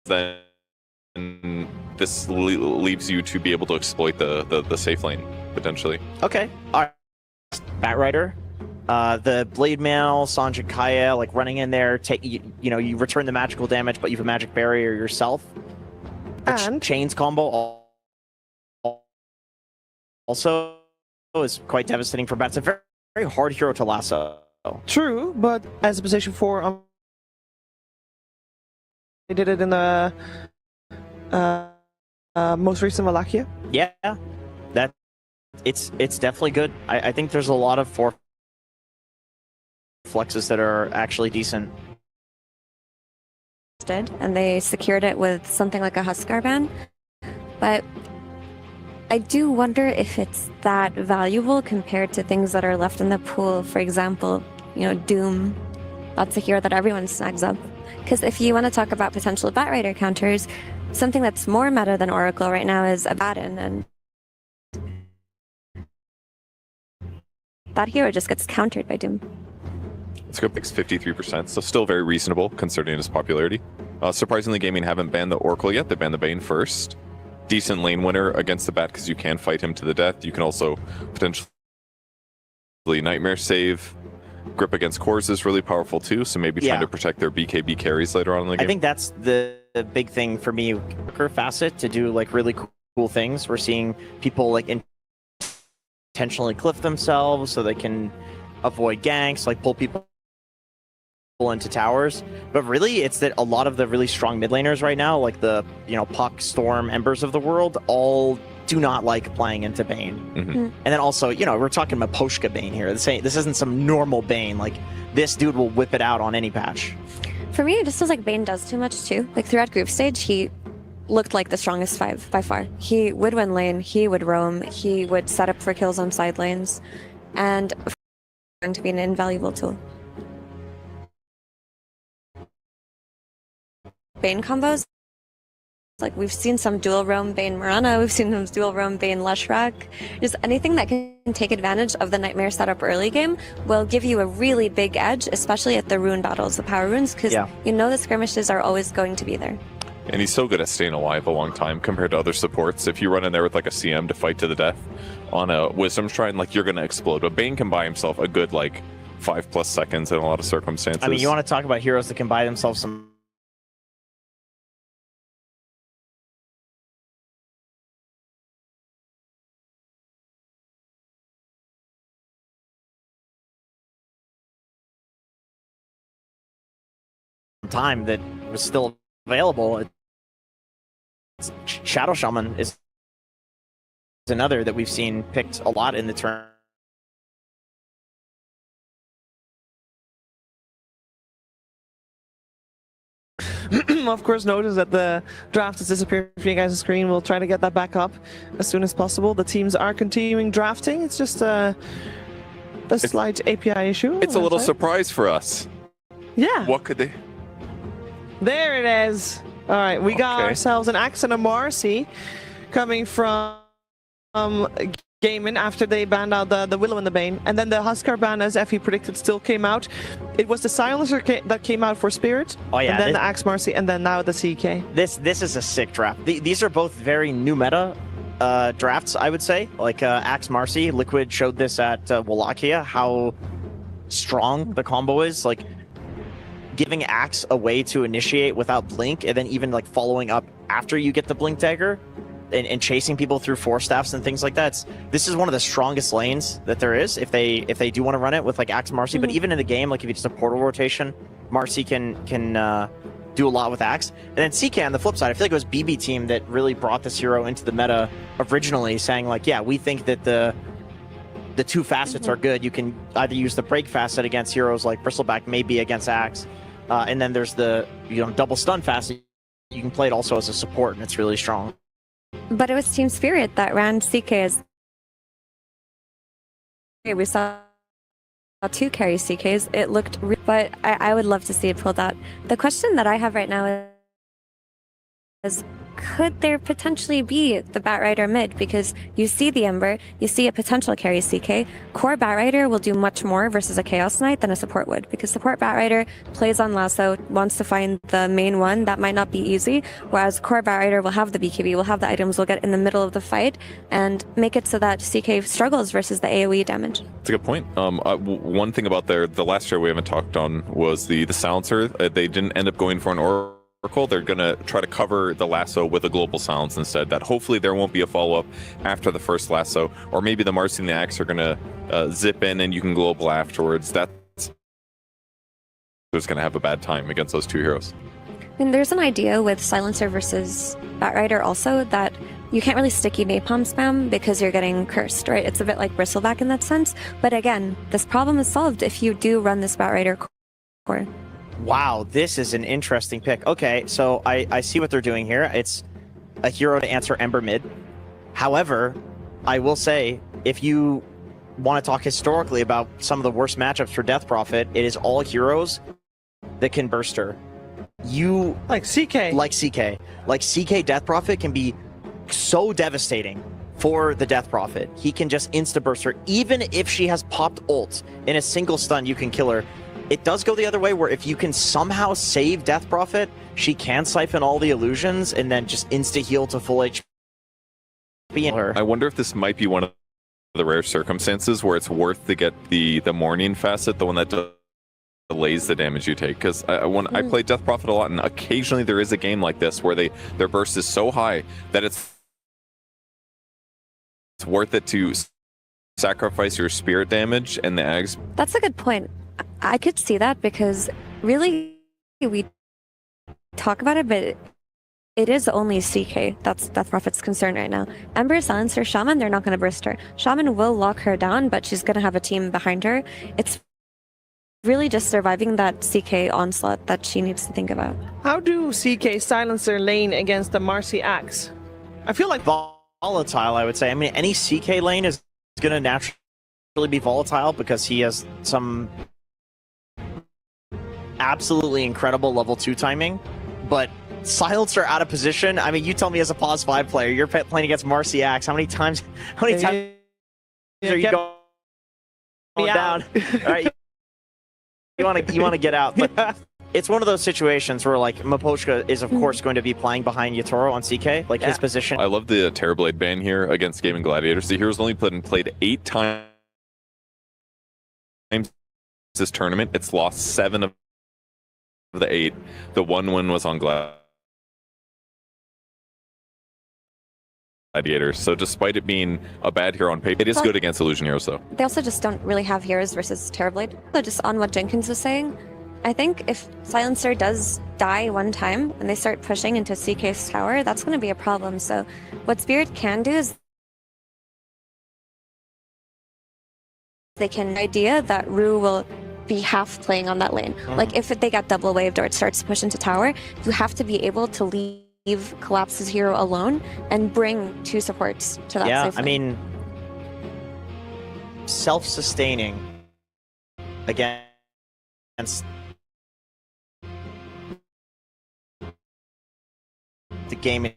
then this leaves you to be able to exploit the safe lane, potentially. Okay, all right. Batrider, the Blade Mail, Sanjay Kaya, like running in there, you return the magical damage, but you have a magic barrier yourself. And Chains combo also is quite devastating for bats. It's a very, very hard hero to lasso. true, but as a position 4, they did it in the most recent Wallachia. Yeah, it's definitely good. I think there's a lot of 4 flexes that are actually decent. And they secured it with something like a Huskar ban. But I do wonder if it's that valuable compared to things that are left in the pool. For example, Doom. That's a hero that everyone snags up. Because if you want to talk about potential Batrider counters, something that's more meta than Oracle right now is Abaddon, and that hero just gets countered by Doom. Scope picks 53%, so still very reasonable considering his popularity. Surprisingly, Gaming haven't banned the Oracle yet. They banned the Bane first. Decent lane winner against the Bat because you can fight him to the death. You can also potentially Nightmare save. Grip against cores is really powerful too, so maybe trying to protect their BKB carries later on in the game. I think that's the big thing for me, Worker Facet, to do like really cool things. We're seeing people like intentionally cliff themselves so they can avoid ganks, like pull people into towers. But really, it's that a lot of the really strong mid laners right now, like the Puck, Storm, Embers of the world, all do not like playing into Bane. And then also, we're talking about Poshka Bane here. This isn't some normal Bane. Like, this dude will whip it out on any patch. For me, it just feels like Bane does too much too. Like throughout group stage, he looked like the strongest 5 by far. He would win lane, he would roam, he would set up for kills on side lanes, and going to be an invaluable tool. Bane combos, like we've seen some dual roam Bane Mirana, we've seen some dual roam Bane Leshrac. Just anything that can take advantage of the Nightmare setup early game will give you a really big edge, especially at the rune battles, the power runes, because the skirmishes are always going to be there. And he's so good at staying alive a long time compared to other supports. If you run in there with like a CM to fight to the death on a Wisdom Shrine, like you're going to explode. But Bane can buy himself a good like 5+ seconds in a lot of circumstances. I mean, you want to talk about heroes that can buy themselves some time that was still available. Shadow Shaman is another that we've seen picked a lot in the turn. Of course, notice that the draft has disappeared from you guys' screen. We'll try to get that back up as soon as possible. The teams are continuing drafting. It's just a slight API issue. It's a little surprise for us. Yeah. What could they... There it is. All right, we got ourselves an Axe and a Marcy coming from Gaming after they banned out the Willow and the Bane. And then the Huskar ban, as Effie predicted, still came out. It was the Silencer that came out for Spirit. Oh yeah. And then the Axe Marcy, and then now the CK. This is a sick draft. These are both very new meta drafts, I would say. Like Axe Marcy, Liquid showed this at Wallachia, how strong the combo is. Like, giving Axe a way to initiate without Blink, and then even like following up after you get the Blink Dagger, and chasing people through Force Staffs and things like that. This is one of the strongest lanes that there is if they do want to run it with like Axe Marcy. But even in the game, like if it's just a portal rotation, Marcy can do a lot with Axe. And then CK on the flip side, I feel like it was BB Team that really brought this hero into the meta originally, saying like, yeah, we think that the two facets are good. You can either use the break facet against heroes like Bristleback, maybe against Axe. And then there's the double stun facet. You can play it also as a support, and it's really strong. But it was Team Spirit that ran CK as... We saw 2 carry CKs. It looked... But I would love to see it pulled out. The question that I have right now is, could there potentially be the Batrider mid? Because you see the Ember, you see a potential carry CK. Core Batrider will do much more versus a Chaos Knight than a support would, because support Batrider plays on Lasso, wants to find the main one. That might not be easy, whereas Core Batrider will have the BKB, will have the items, will get in the middle of the fight and make it so that CK struggles versus the AoE damage. That's a good point. One thing about the last year we haven't talked on was the silencer. They didn't end up going for an Oracle. They're going to try to cover the lasso with a global silence instead. That hopefully there won't be a follow-up after the first lasso, or maybe the Marcy and the Axe are going to zip in and you can global afterwards. That's who's going to have a bad time against those two heroes. And there's an idea with Silencer versus Batrider also that you can't really sticky napalm spam because you're getting cursed, right? It's a bit like Bristleback in that sense. But again, this problem is solved if you do run this Batrider core. Wow, this is an interesting pick. Okay, so I see what they're doing here. It's a hero to answer Ember mid. However, I will say, if you want to talk historically about some of the worst matchups for Death Prophet, it is all heroes that can burst her. Like CK. Like CK Death Prophet can be so devastating for the Death Prophet. He can just insta-burst her. Even if she has popped ult in a single stun, you can kill her. It does go the other way, where if you can somehow save Death Prophet, she can siphon all the illusions and then just insta-heal to full HP. I wonder if this might be one of the rare circumstances where it's worth to get the morning facet, the one that delays the damage you take. Because I play Death Prophet a lot, and occasionally there is a game like this where their burst is so high that it's worth it to sacrifice your spirit damage and the Ags. That's a good point. I could see that, because really we talk about it, but it is only CK that's Death Prophet's concern right now. Ember, Silencer, Shaman, they're not going to burst her. Shaman will lock her down, but she's going to have a team behind her. It's really just surviving that CK onslaught that she needs to think about. How do CK Silencer lane against the Marcy Axe? I feel like Volatile, I would say. I mean, any CK lane is going to naturally be volatile because he has some absolutely incredible level 2 timing, but Silencer out of position. I mean, you tell me as a pause 5 player, you're playing against Marcy Axe. How many times are you going down? All right, you want to get out, but it's one of those situations where, like, Mapochka is of course going to be playing behind Yatoro on CK, like his position. I love the Terrorblade ban here against Gaming Gladiators. The hero's only played 8 times this tournament. It's lost 7 of the 8. The 1 win was on Gladiators. So despite it being a bad hero on paper, it is good against Illusion heroes, though. They also just don't really have heroes versus Terrorblade. So just on what Jenkins was saying, I think if Silencer does die one time and they start pushing into CK's tower, that's going to be a problem. So what Spirit can do is they can idea that Rue will be half playing on that lane. Like if they got double waved or it starts to push into tower, you have to be able to leave Collapse's hero alone and bring 2 supports to that safe lane. I mean, self-sustaining against the gaming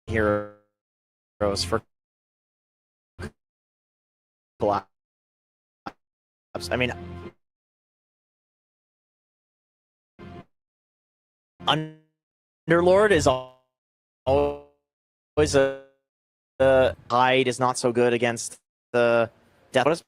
heroes for Collapse. I mean, Underlord is always a hide is not so good against the Death.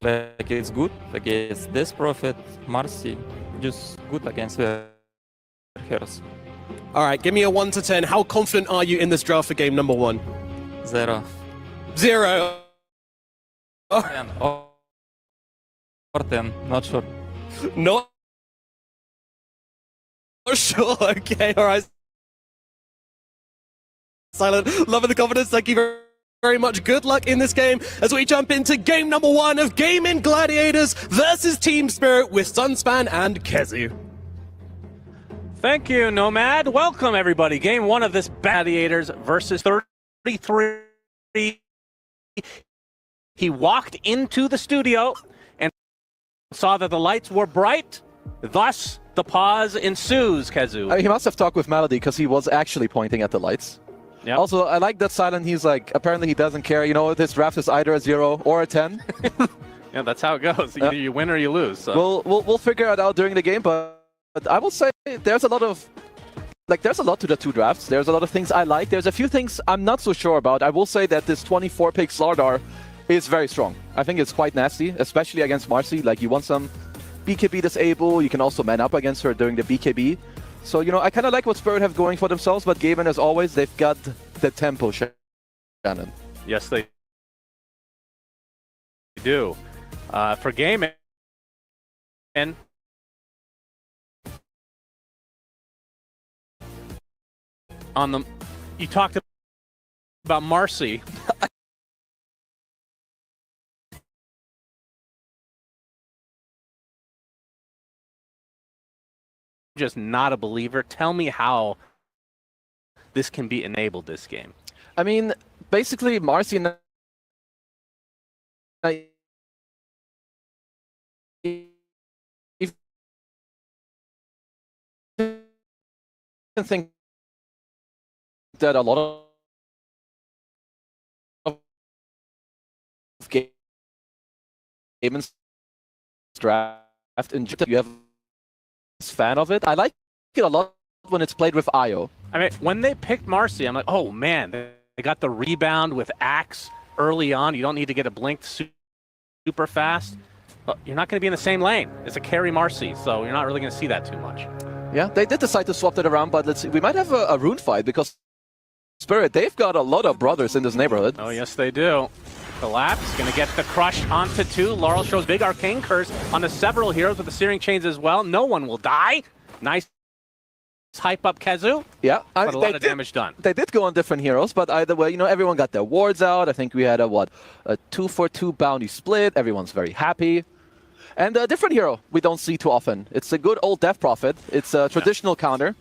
like it's good against this Prophet, Marcy, just good against the heroes. All right, give me a 1 to 10. How confident are you in this draft for game number 1? 0. 0. Oh, 10 or 10, not sure. not sure. Okay, all right. Silent, loving the confidence. Thank you very much. Good luck in this game as we jump into game number 1 of Gaming Gladiators versus Team Spirit with Sunspan and Kezu. Thank you, Nomad. Welcome, everybody. Game 1 of this Gladiators versus 33. He walked into the studio and saw that the lights were bright. Thus, the pause ensues, Kezu. He must have talked with Melody because he was actually pointing at the lights. Yep. Also, I like that Silent. He's like, apparently he doesn't care. You know, this draft is either a 0 or a 10. Yeah, that's how it goes. Either you win or you lose. So. We'll figure it out during the game, but I will say there's a lot of there's a lot to the 2 drafts. There's a lot of things I like. There's a few things I'm not so sure about. I will say that this 24 pick Slardar is very strong. I think it's quite nasty, especially against Marcy. Like, you want some BKB disable. You can also man up against her during the BKB. So, you know, I kind of like what Spirit have going for themselves, but Gaben, as always, they've got the tempo, Shannon. Yes, they do. For gaming, and on the, you talked about Marcy. Just not a believer. Tell me how this can be enabled this game. I mean, basically, Marcy and I think that a lot of Gaben's draft in you have fan of it. I like it a lot when it's played with Io. I mean, when they picked Marcy, I'm like, oh man, they got the rebound with Axe early on. You don't need to get a blinked super fast. But you're not going to be in the same lane. It's a carry Marcy, so you're not really going to see that too much. Yeah, they did decide to swap that around, but let's see. We might have a rune fight because Spirit, they've got a lot of brothers in this neighborhood. Oh, yes, they do. Collapse, going to get the crush onto 2. Laurel shows big arcane curse onto several heroes with the searing chains as well. No one will die. Nice hype up Kezu. Yeah, but a lot of damage done. They did go on different heroes, but either way, you know, everyone got their wards out. I think we had a 2-for-2 bounty split. Everyone's very happy. And a different hero we don't see too often. It's a good old Death Prophet. It's a traditional counter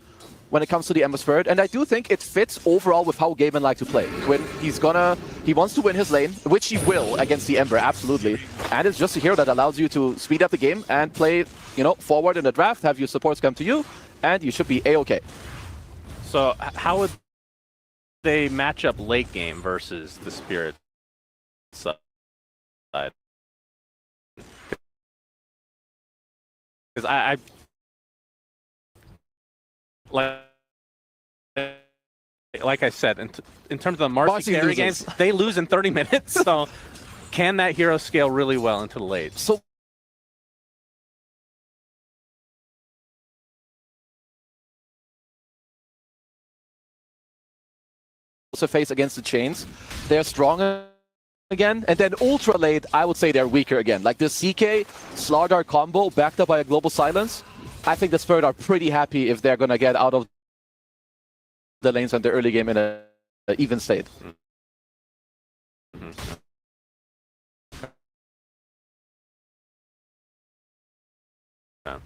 when it comes to the Ember Spirit, and I do think it fits overall with how Gaben likes to play. When he wants to win his lane, which he will against the Ember, absolutely. And it's just a hero that allows you to speed up the game and play, you know, forward in the draft, have your supports come to you, and you should be A-okay. So how would they match up late game versus the Spirit side? Because I like I said, in terms of the Marcy carry games, they lose in 30 minutes. So can that hero scale really well into the late? So face against the chains, they're stronger again, and then ultra late, I would say they're weaker again. Like the CK Slardar combo backed up by a global silence, I think the Spirit are pretty happy if they're gonna get out of the lanes on the early game in an even state. Yeah.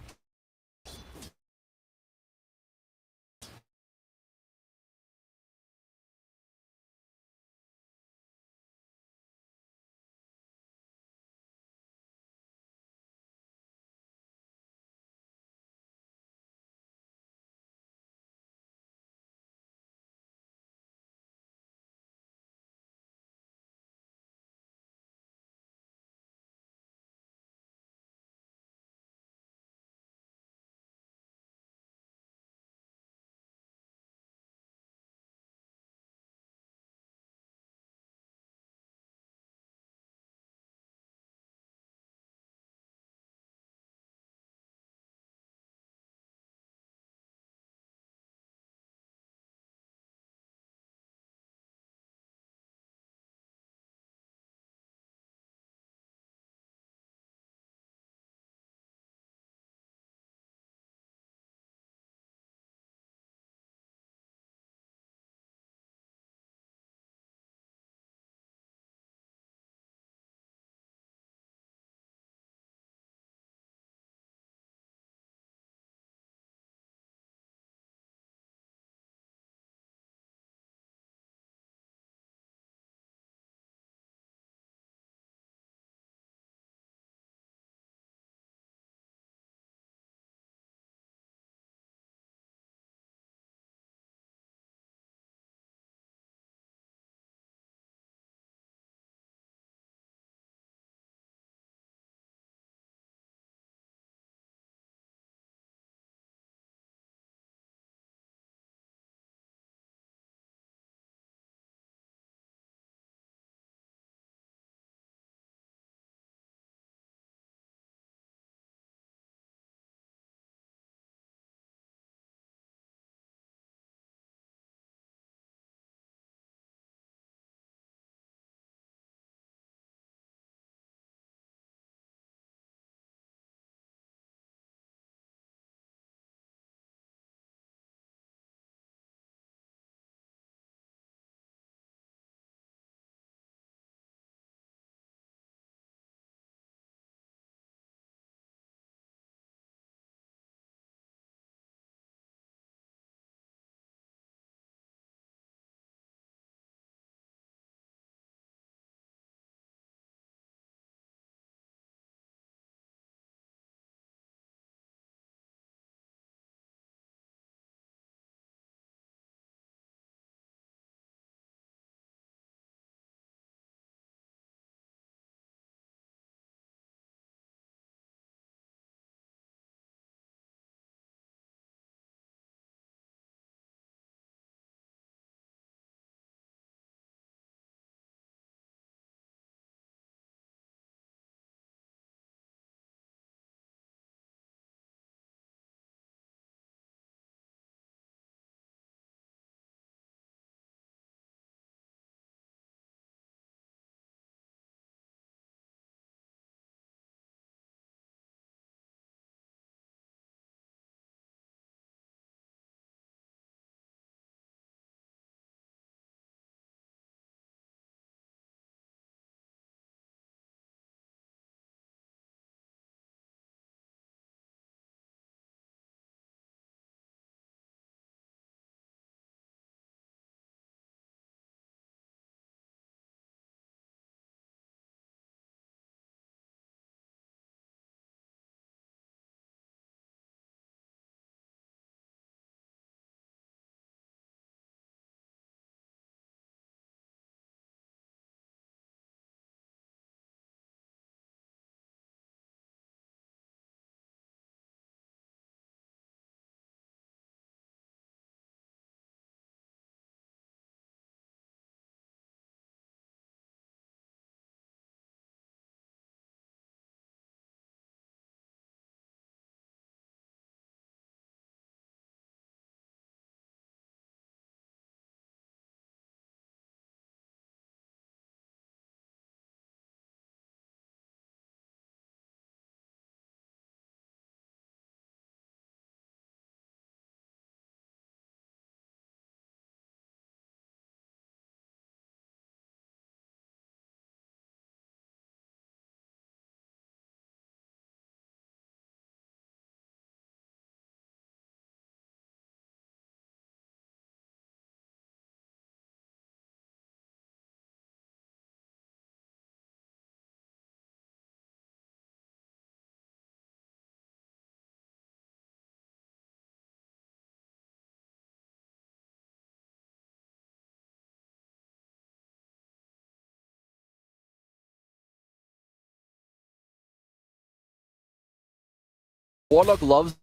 Warlock loves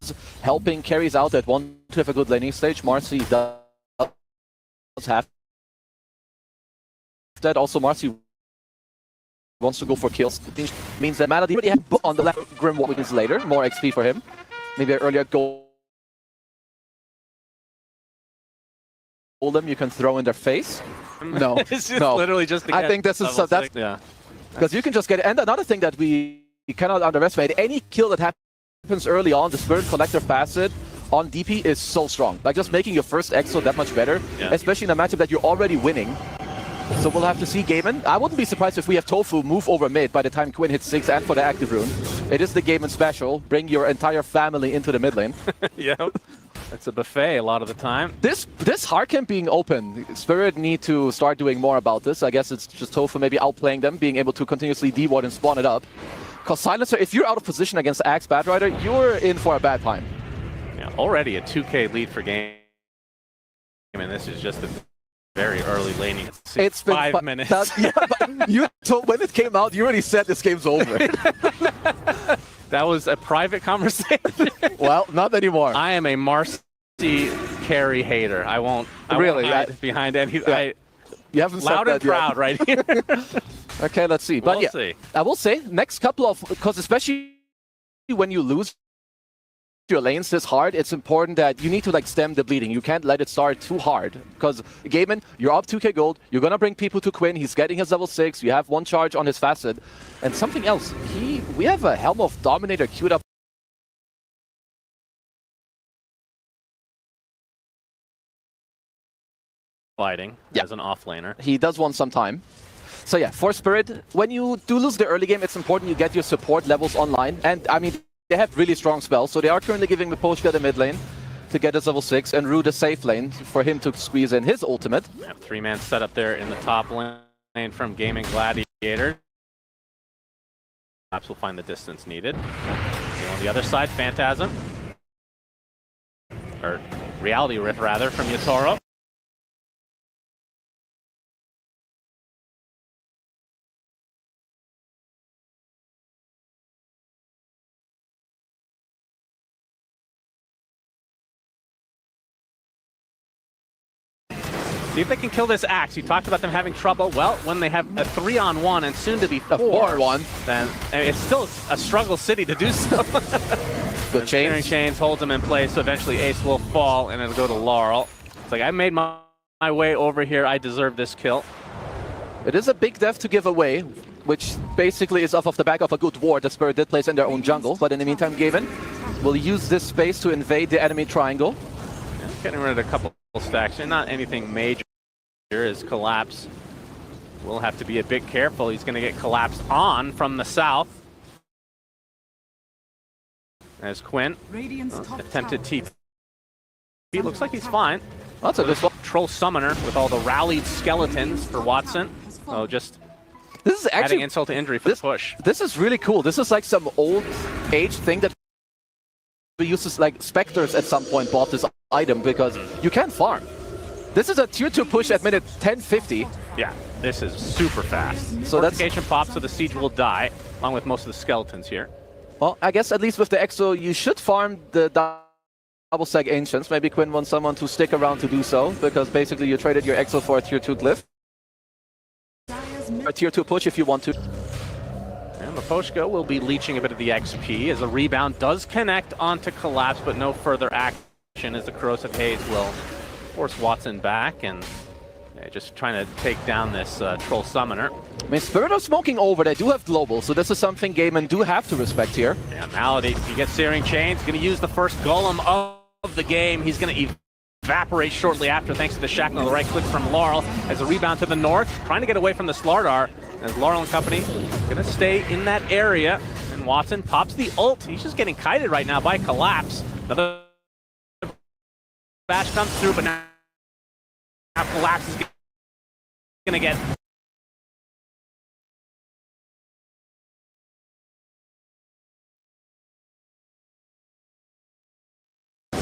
helping carries out that one to have a good laning stage. Marcy does have that. Also, Marcy wants to go for kills. It means that Malady already has on the left. Grim weakens later. More XP for him. Maybe an earlier golem you can throw in their face. No, It's just no. literally just. I think this is that's yeah. because you can just get it. And another thing that we cannot underestimate: any kill that happens early on, the Spirit Collector facet on DP is so strong. Like just making your first exo that much better, especially in a matchup that you're already winning. So we'll have to see Gaiman. I wouldn't be surprised if we have Tofu move over mid by the time Quinn hits 6 and for the active rune. It is the Gaiman special. Bring your entire family into the mid lane. Yeah. It's a buffet a lot of the time. This hard camp being open, Spirit need to start doing more about this. I guess it's just Tofu maybe outplaying them, being able to continuously D-ward and spawn it up. Because Silencer, if you're out of position against Axe Batrider, you're in for a bad time. Yeah, already a 2K lead for game. I mean, this is just a very early laning. It's been 5 minutes. You told, when it came out, you already said this game's over. That was a private conversation. Well, not anymore. I am a Marcy carry hater. I won't hide behind any. You haven't said loud that and proud yet. right here. Okay, let's see. But We'll see. I will say, next couple of, because especially when you lose your lanes this hard, it's important that you need to like stem the bleeding. You can't let it start too hard. Because Gaiman, you're up 2k gold, you're gonna bring people to Quinn, he's getting his level 6, you have one charge on his facet. And something else, we have a Helm of Dominator queued up. Fighting as an offlaner. He does want some time. So yeah, for Spirit, when you do lose the early game, it's important you get your support levels online. And I mean, they have really strong spells, so they are currently giving the Poshka the mid lane to get his level 6 and Rue the safe lane for him to squeeze in his ultimate. Yeah, 3-man setup there in the top lane from Gaming Gladiator. Perhaps will find the distance needed. On the other side, Phantasm. Or Reality Rift, rather, from Yatoro. See if they can kill this Axe. You talked about them having trouble. Well, when they have a 3-on-1 and soon to be 4-on-1, then it's still a struggle city to do so. Good chains. Chains holds them in place, so eventually Ace will fall and it'll go to Laurel. It's like, I made my way over here. I deserve this kill. It is a big death to give away, which basically is off of the back of a good ward that Spirit did place in their own jungle. But in the meantime, Gavin will use this space to invade the enemy triangle. Yeah, getting rid of a couple stacks. And not anything major. Here is Collapse. We'll have to be a bit careful. He's going to get collapsed on from the south. As Quinn attempted TP. He looks like he's fine. That's a good one. Troll Summoner with all the rallied skeletons for Watson. So just this is actually adding insult to injury for the push. This is really cool. This is like some old age thing that we used to, like Spectres at some point bought this item because you can't farm. This is a tier 2 push at minute 10:50. Yeah, this is super fast. So Fortification pops, so the siege will die, along with most of the skeletons here. Well, I guess at least with the Exo, you should farm the double stack Ancients. Maybe Quinn wants someone to stick around to do so, because basically you traded your Exo for a tier 2 glyph. A tier 2 push if you want to. And Maposhka will be leeching a bit of the XP as a rebound does connect onto Collapse, but no further action as the Corrosive Haze will force Watson back and just trying to take down this Troll Summoner. I mean, Spirit are smoking over. They do have global, so this is something Gaiman do have to respect here. Yeah, Malady, he gets Searing Chains, going to use the first golem of the game. He's going to evaporate shortly after thanks to the Shackle and the right click from Laurel as a rebound to the north, trying to get away from the Slardar as Laurel and company going to stay in that area. And Watson pops the ult. He's just getting kited right now by Collapse. Another bash comes through, but now Collapse is going to get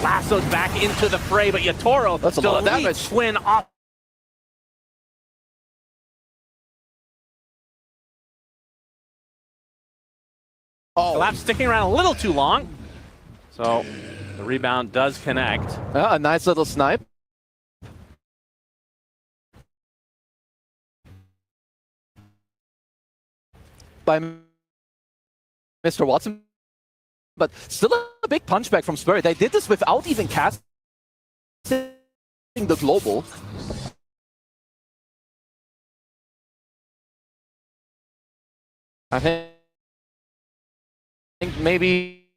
lassoed back into the fray, but Yatoro still leads Quinn off. Collapse sticking around a little too long. So the rebound does connect. A nice little snipe. By Mr. Watson. But still a big punchback from Spirit. They did this without even casting the global. I think maybe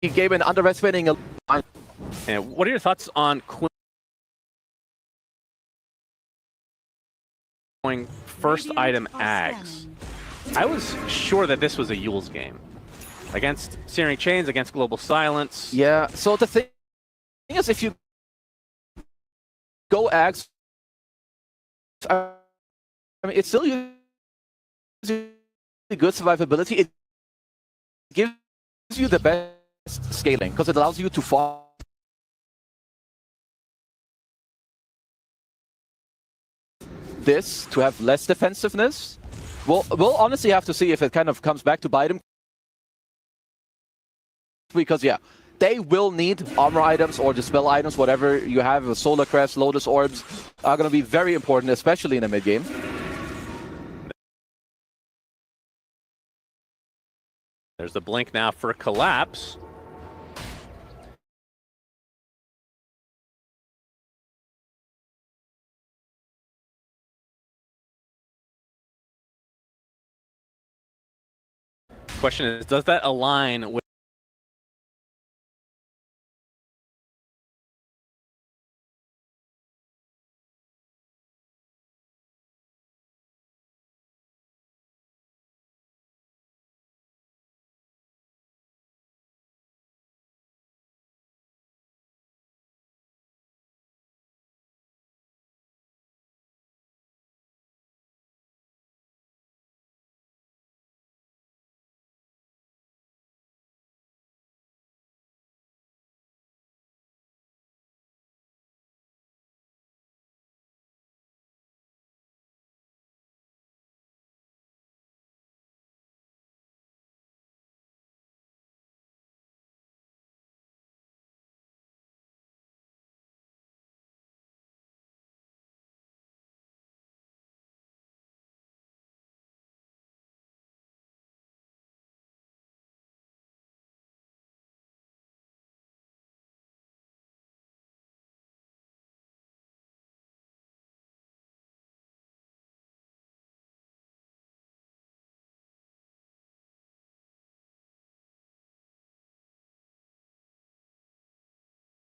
he gave an underestimating. And what are your thoughts on Quinn going first item Ags? I was sure that this was a Yule's game. Against Searing Chains, against Global Silence. Yeah, so the thing is, if you go Ags, I mean, it still uses good survivability. It gives you the best scaling, because it allows you to fall this to have less defensiveness. We'll honestly have to see if it kind of comes back to bite him. Because, yeah, they will need armor items or dispel items, whatever you have. Solar Crest, Lotus Orbs are going to be very important, especially in the mid game. There's the blink now for Collapse. Question is, does that align with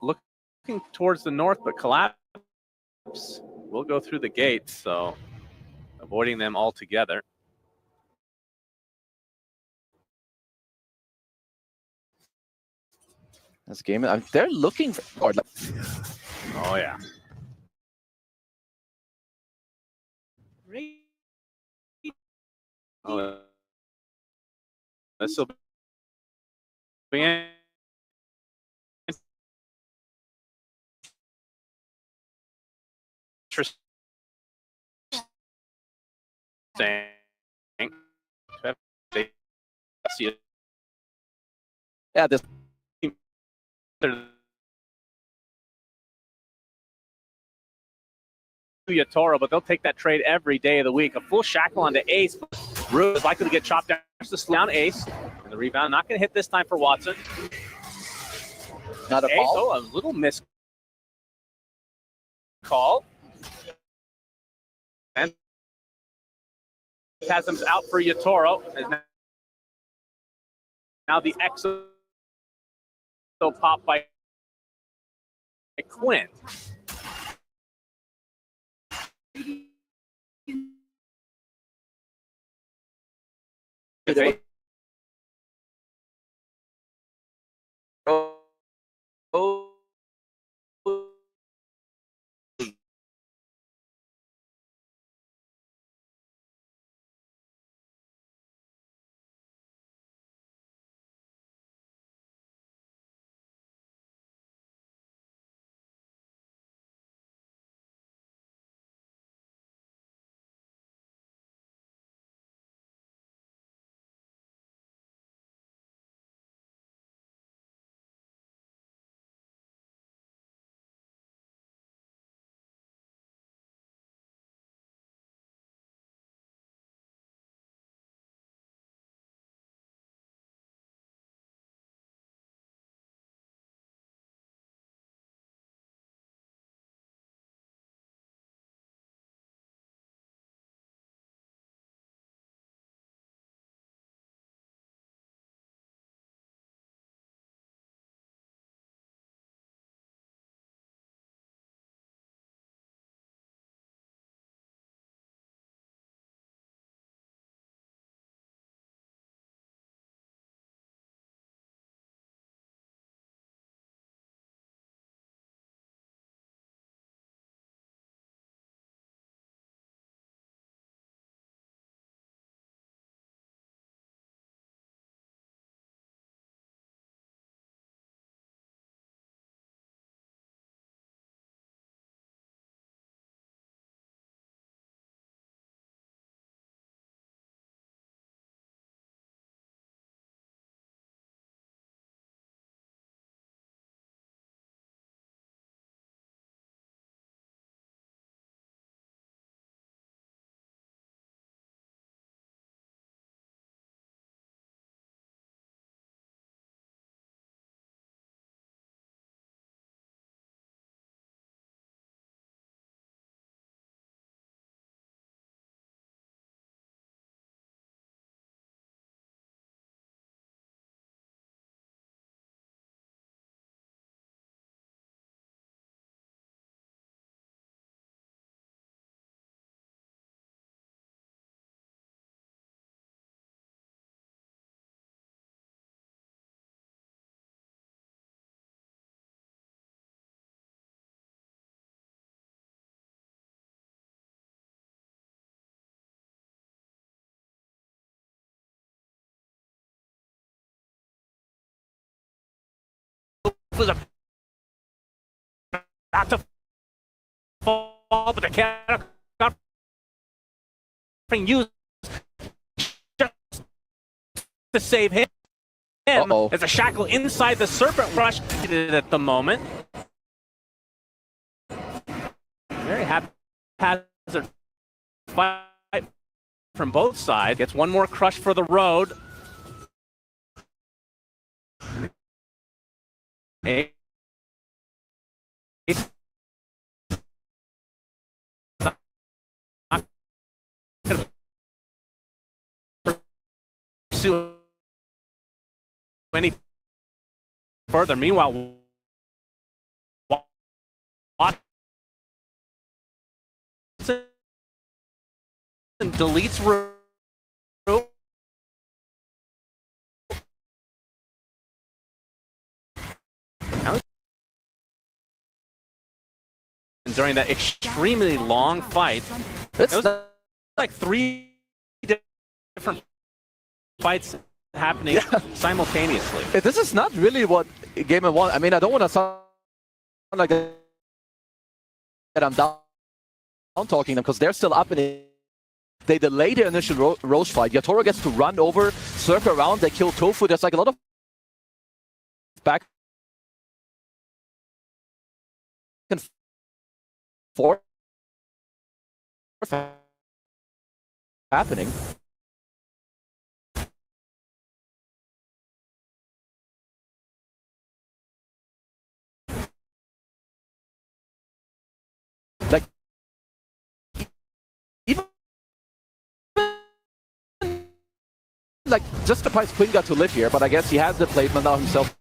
looking towards the north, but Collapse will go through the gates, so avoiding them altogether. This game, they're looking for. Oh, yeah. Oh, this will be interesting. Yeah, this. Yatoro, but they'll take that trade every day of the week. A full shackle onto Ace. Rue is likely to get chopped down. Just to slow down Ace. And the rebound not going to hit this time for Watson. Not a Ace, ball. oh, a little miss call. And Chasm's out for Yatoro. Now the exo pop by Quinn. Oh. was about to fall, but the cat got used just to save him. As a shackle inside the Serpent Rush at the moment. Very haphazard fight from both sides. Gets one more crush for the road. Pursue any further. Meanwhile, Watson deletes Rue. During that extremely long fight, it was like 3 different fights happening simultaneously. This is not really what Game & want. I mean, I don't want to sound like that I'm down talking them because they're still up in it. They delay the initial Roche fight. Yatoro gets to run over, circle around, they kill Tofu. There's like a lot of back and forth happening. Like, even like, just surprised Quinn got to live here, but I guess he has the placement now himself.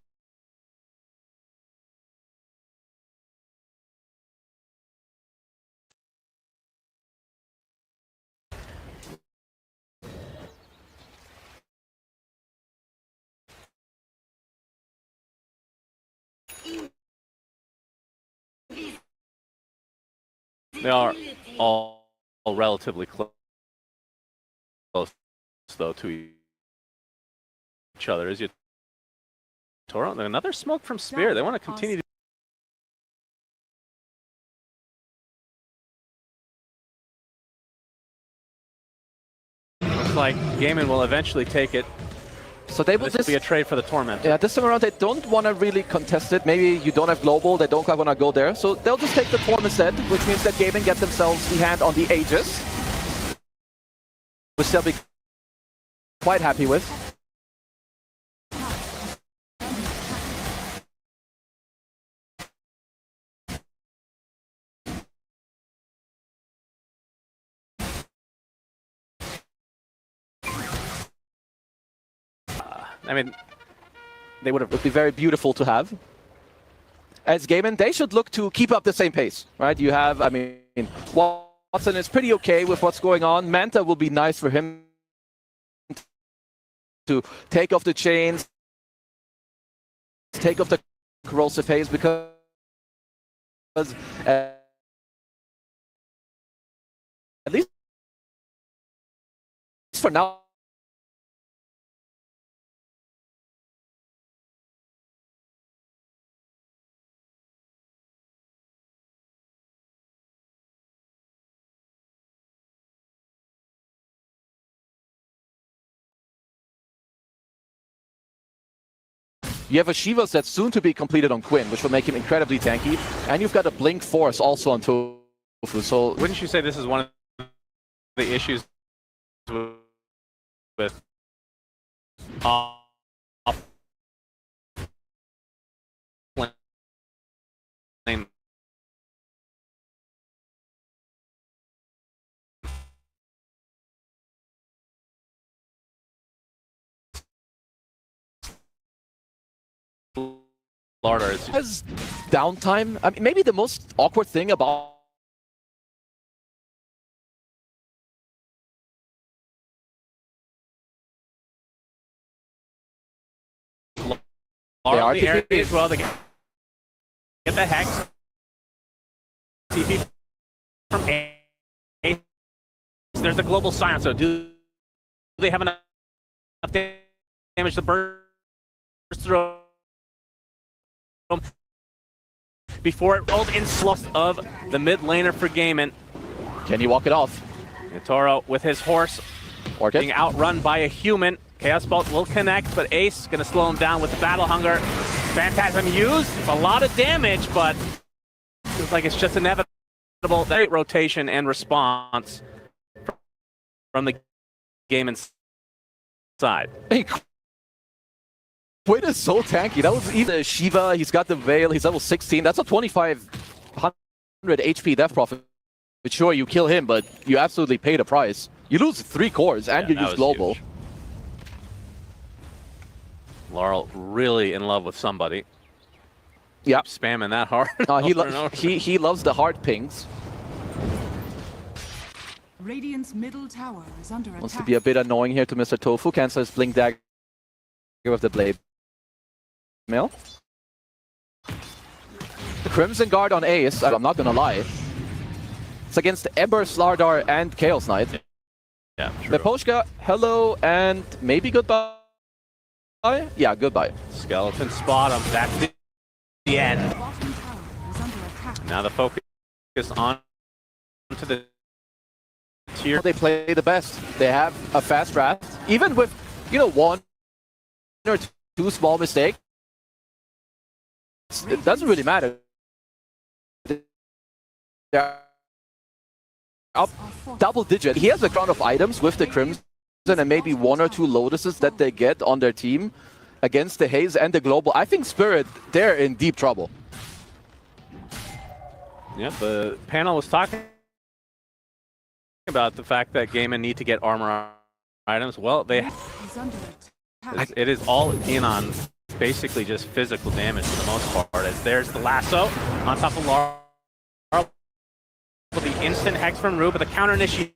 They are all relatively close, though, to each other. Is Yatoro? Another smoke from Spear. They want to continue to. Looks like Gaiman will eventually take it. So they will this will be a trade for the Torment. Yeah, this time around they don't want to really contest it. Maybe you don't have global, they don't quite want to go there. So they'll just take the Torment instead, which means that Gaiman get themselves the hand on the Aegis, which they'll be quite happy with. I mean, they would be very beautiful to have. As Gaiman, they should look to keep up the same pace, right? You have, I mean, Watson is pretty okay with what's going on. Manta will be nice for him to take off the chains, take off the corrosive haze, because at least for now, you have a Shivas that's soon to be completed on Quinn, which will make him incredibly tanky. And you've got a Blink Force also on Tofu, so... Wouldn't you say this is one of the issues with lane? Has downtime. I mean, maybe the most awkward thing about They are the area as well. They get the Hex. TP from A. There's a global silence. So do they have enough damage to burst through? before it rolled in sloth of the mid laner for Gaimin. Can he walk it off? Toro with his horse being outrun by a human. Chaos Bolt will connect, but Ace going to slow him down with Battle Hunger. Phantasm used, a lot of damage, but feels like it's just inevitable. Great rotation and response from the Gaimin side. Hey, Quinn is so tanky. That was even Shiva. He's got the Veil. He's level 16. That's a 2500 HP death profit. But sure, you kill him, but you absolutely pay the price. You lose 3 cores and you use global. Huge. Laurel really in love with somebody. Yeah, spamming that hard. He loves the hard pings. Radiant's middle tower is under Wants attack. to be a bit annoying here to Mr. Tofu. Cancel his Blink Dagger with the Blade Mail. Crimson Guard on Ace, I'm not gonna lie. It's against Ember, Slardar, and Chaos Knight. Yeah, true. Leposhka, hello, and maybe goodbye. Yeah, goodbye. Skeleton spot him. That's the end. Now the focus on to the tier. They play the best. They have a fast draft. Even with, you know, 1 or 2 small mistakes, it doesn't really matter. They're up double digit. He has a crown of items with the Crimson and maybe 1 or 2 Lotuses that they get on their team against the Haze and the Global. I think Spirit, they're in deep trouble. Yep, the panel was talking about the fact that Gaimin need to get armor items. Well, it is all in on basically just physical damage for the most part. As there's the lasso on top of Laurel. The instant hex from Rue, but the counter initiation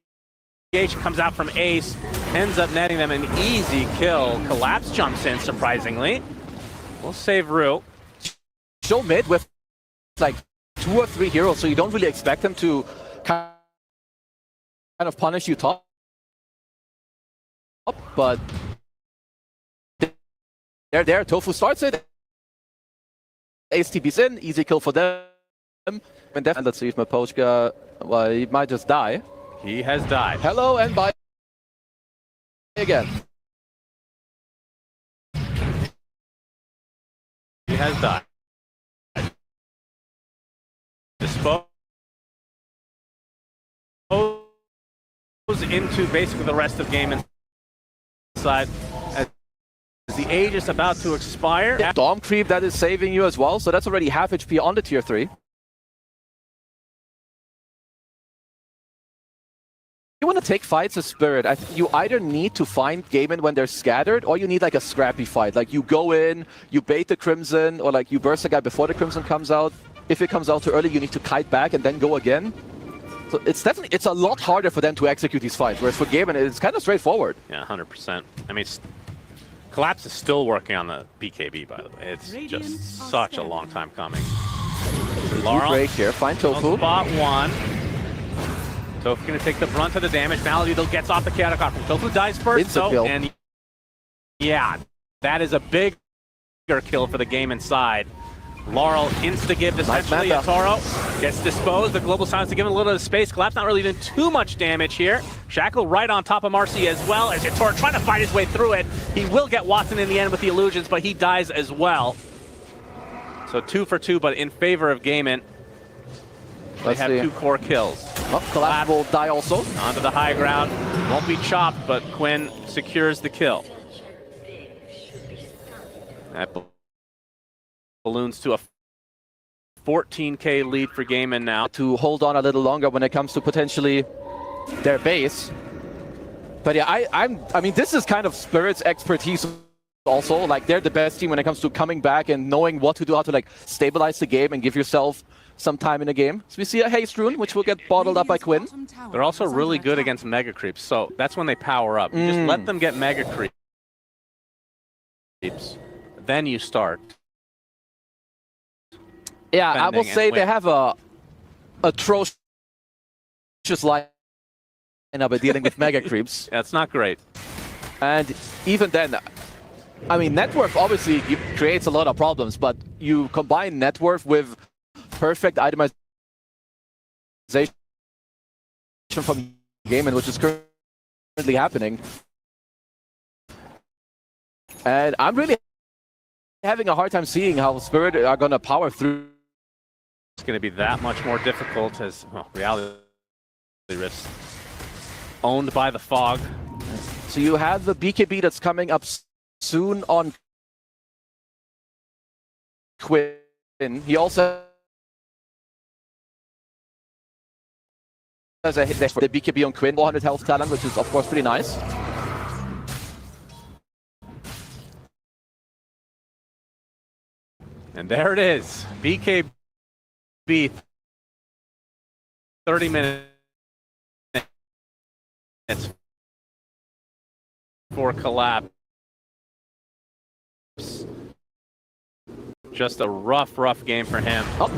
comes out from Ace, ends up netting them an easy kill. Collapse jumps in, surprisingly. We'll save Rue. Show mid with like 2 or 3 heroes, so you don't really expect them to kind of punish you top. But they're there. Tofu starts it. Ace TP's in, easy kill for them. And let's see if Mapochka, well, he might just die. He has died. Hello and bye again. He has died. Dispose into basically the rest of game inside. As the age is about to expire. Dom creep that is saving you as well, so that's already half HP on the tier 3. You want to take fights as Spirit, you either need to find Gaimin when they're scattered, or you need like a scrappy fight. Like you go in, you bait the Crimson, or like you burst the guy before the Crimson comes out. If it comes out too early, you need to kite back and then go again. So it's a lot harder for them to execute these fights, whereas for Gaimin, it's kind of straightforward. Yeah, 100%. I mean, Collapse is still working on the BKB, by the way. It's just such a long time coming. Laurel break here, find Tofu. Spot 1. Tofu gonna take the brunt of the damage. Malady though gets off the chaotic offering. Tofu dies first though, and yeah, that is a bigger kill for the game inside. Laurel insta-give essentially. Toro gets disposed. The global silence to give him a little bit of space. Collapse not really doing too much damage here. Shackle right on top of Marcy as well as Toro trying to fight his way through it. He will get Watson in the end with the illusions, but he dies as well. So 2 for 2, but in favor of Gaimin. They have 2 core kills. Oh, Collapse will die also. Onto the high ground. Won't be chopped, but Quinn secures the kill. That balloons to a 14k lead for Gaimin now. To hold on a little longer when it comes to potentially their base. But yeah, I mean, this is kind of Spirit's expertise also. Like, they're the best team when it comes to coming back and knowing what to do, how to like stabilize the game and give yourself some time in the game. So we see a Haste Rune, which will get bottled up by Quinn. They're also really good against Mega Creeps, so that's when they power up. You just let them get Mega Creeps. Then you start. Yeah, I will say they have a atrocious lineup at dealing with Mega Creeps. That's not great. And even then, I mean, net worth obviously creates a lot of problems, but you combine net worth with perfect itemization from gaming, which is currently happening. And I'm really having a hard time seeing how Spirit are going to power through. It's going to be that much more difficult as, well, reality risk owned by the Fog. So you have the BKB that's coming up soon on Quinn. He also has a hit there for the BKB on Quinn, 400 health talent, which is of course pretty nice. And there it is, BKB 30 minutes for collapse. Just a rough game for him. Oh.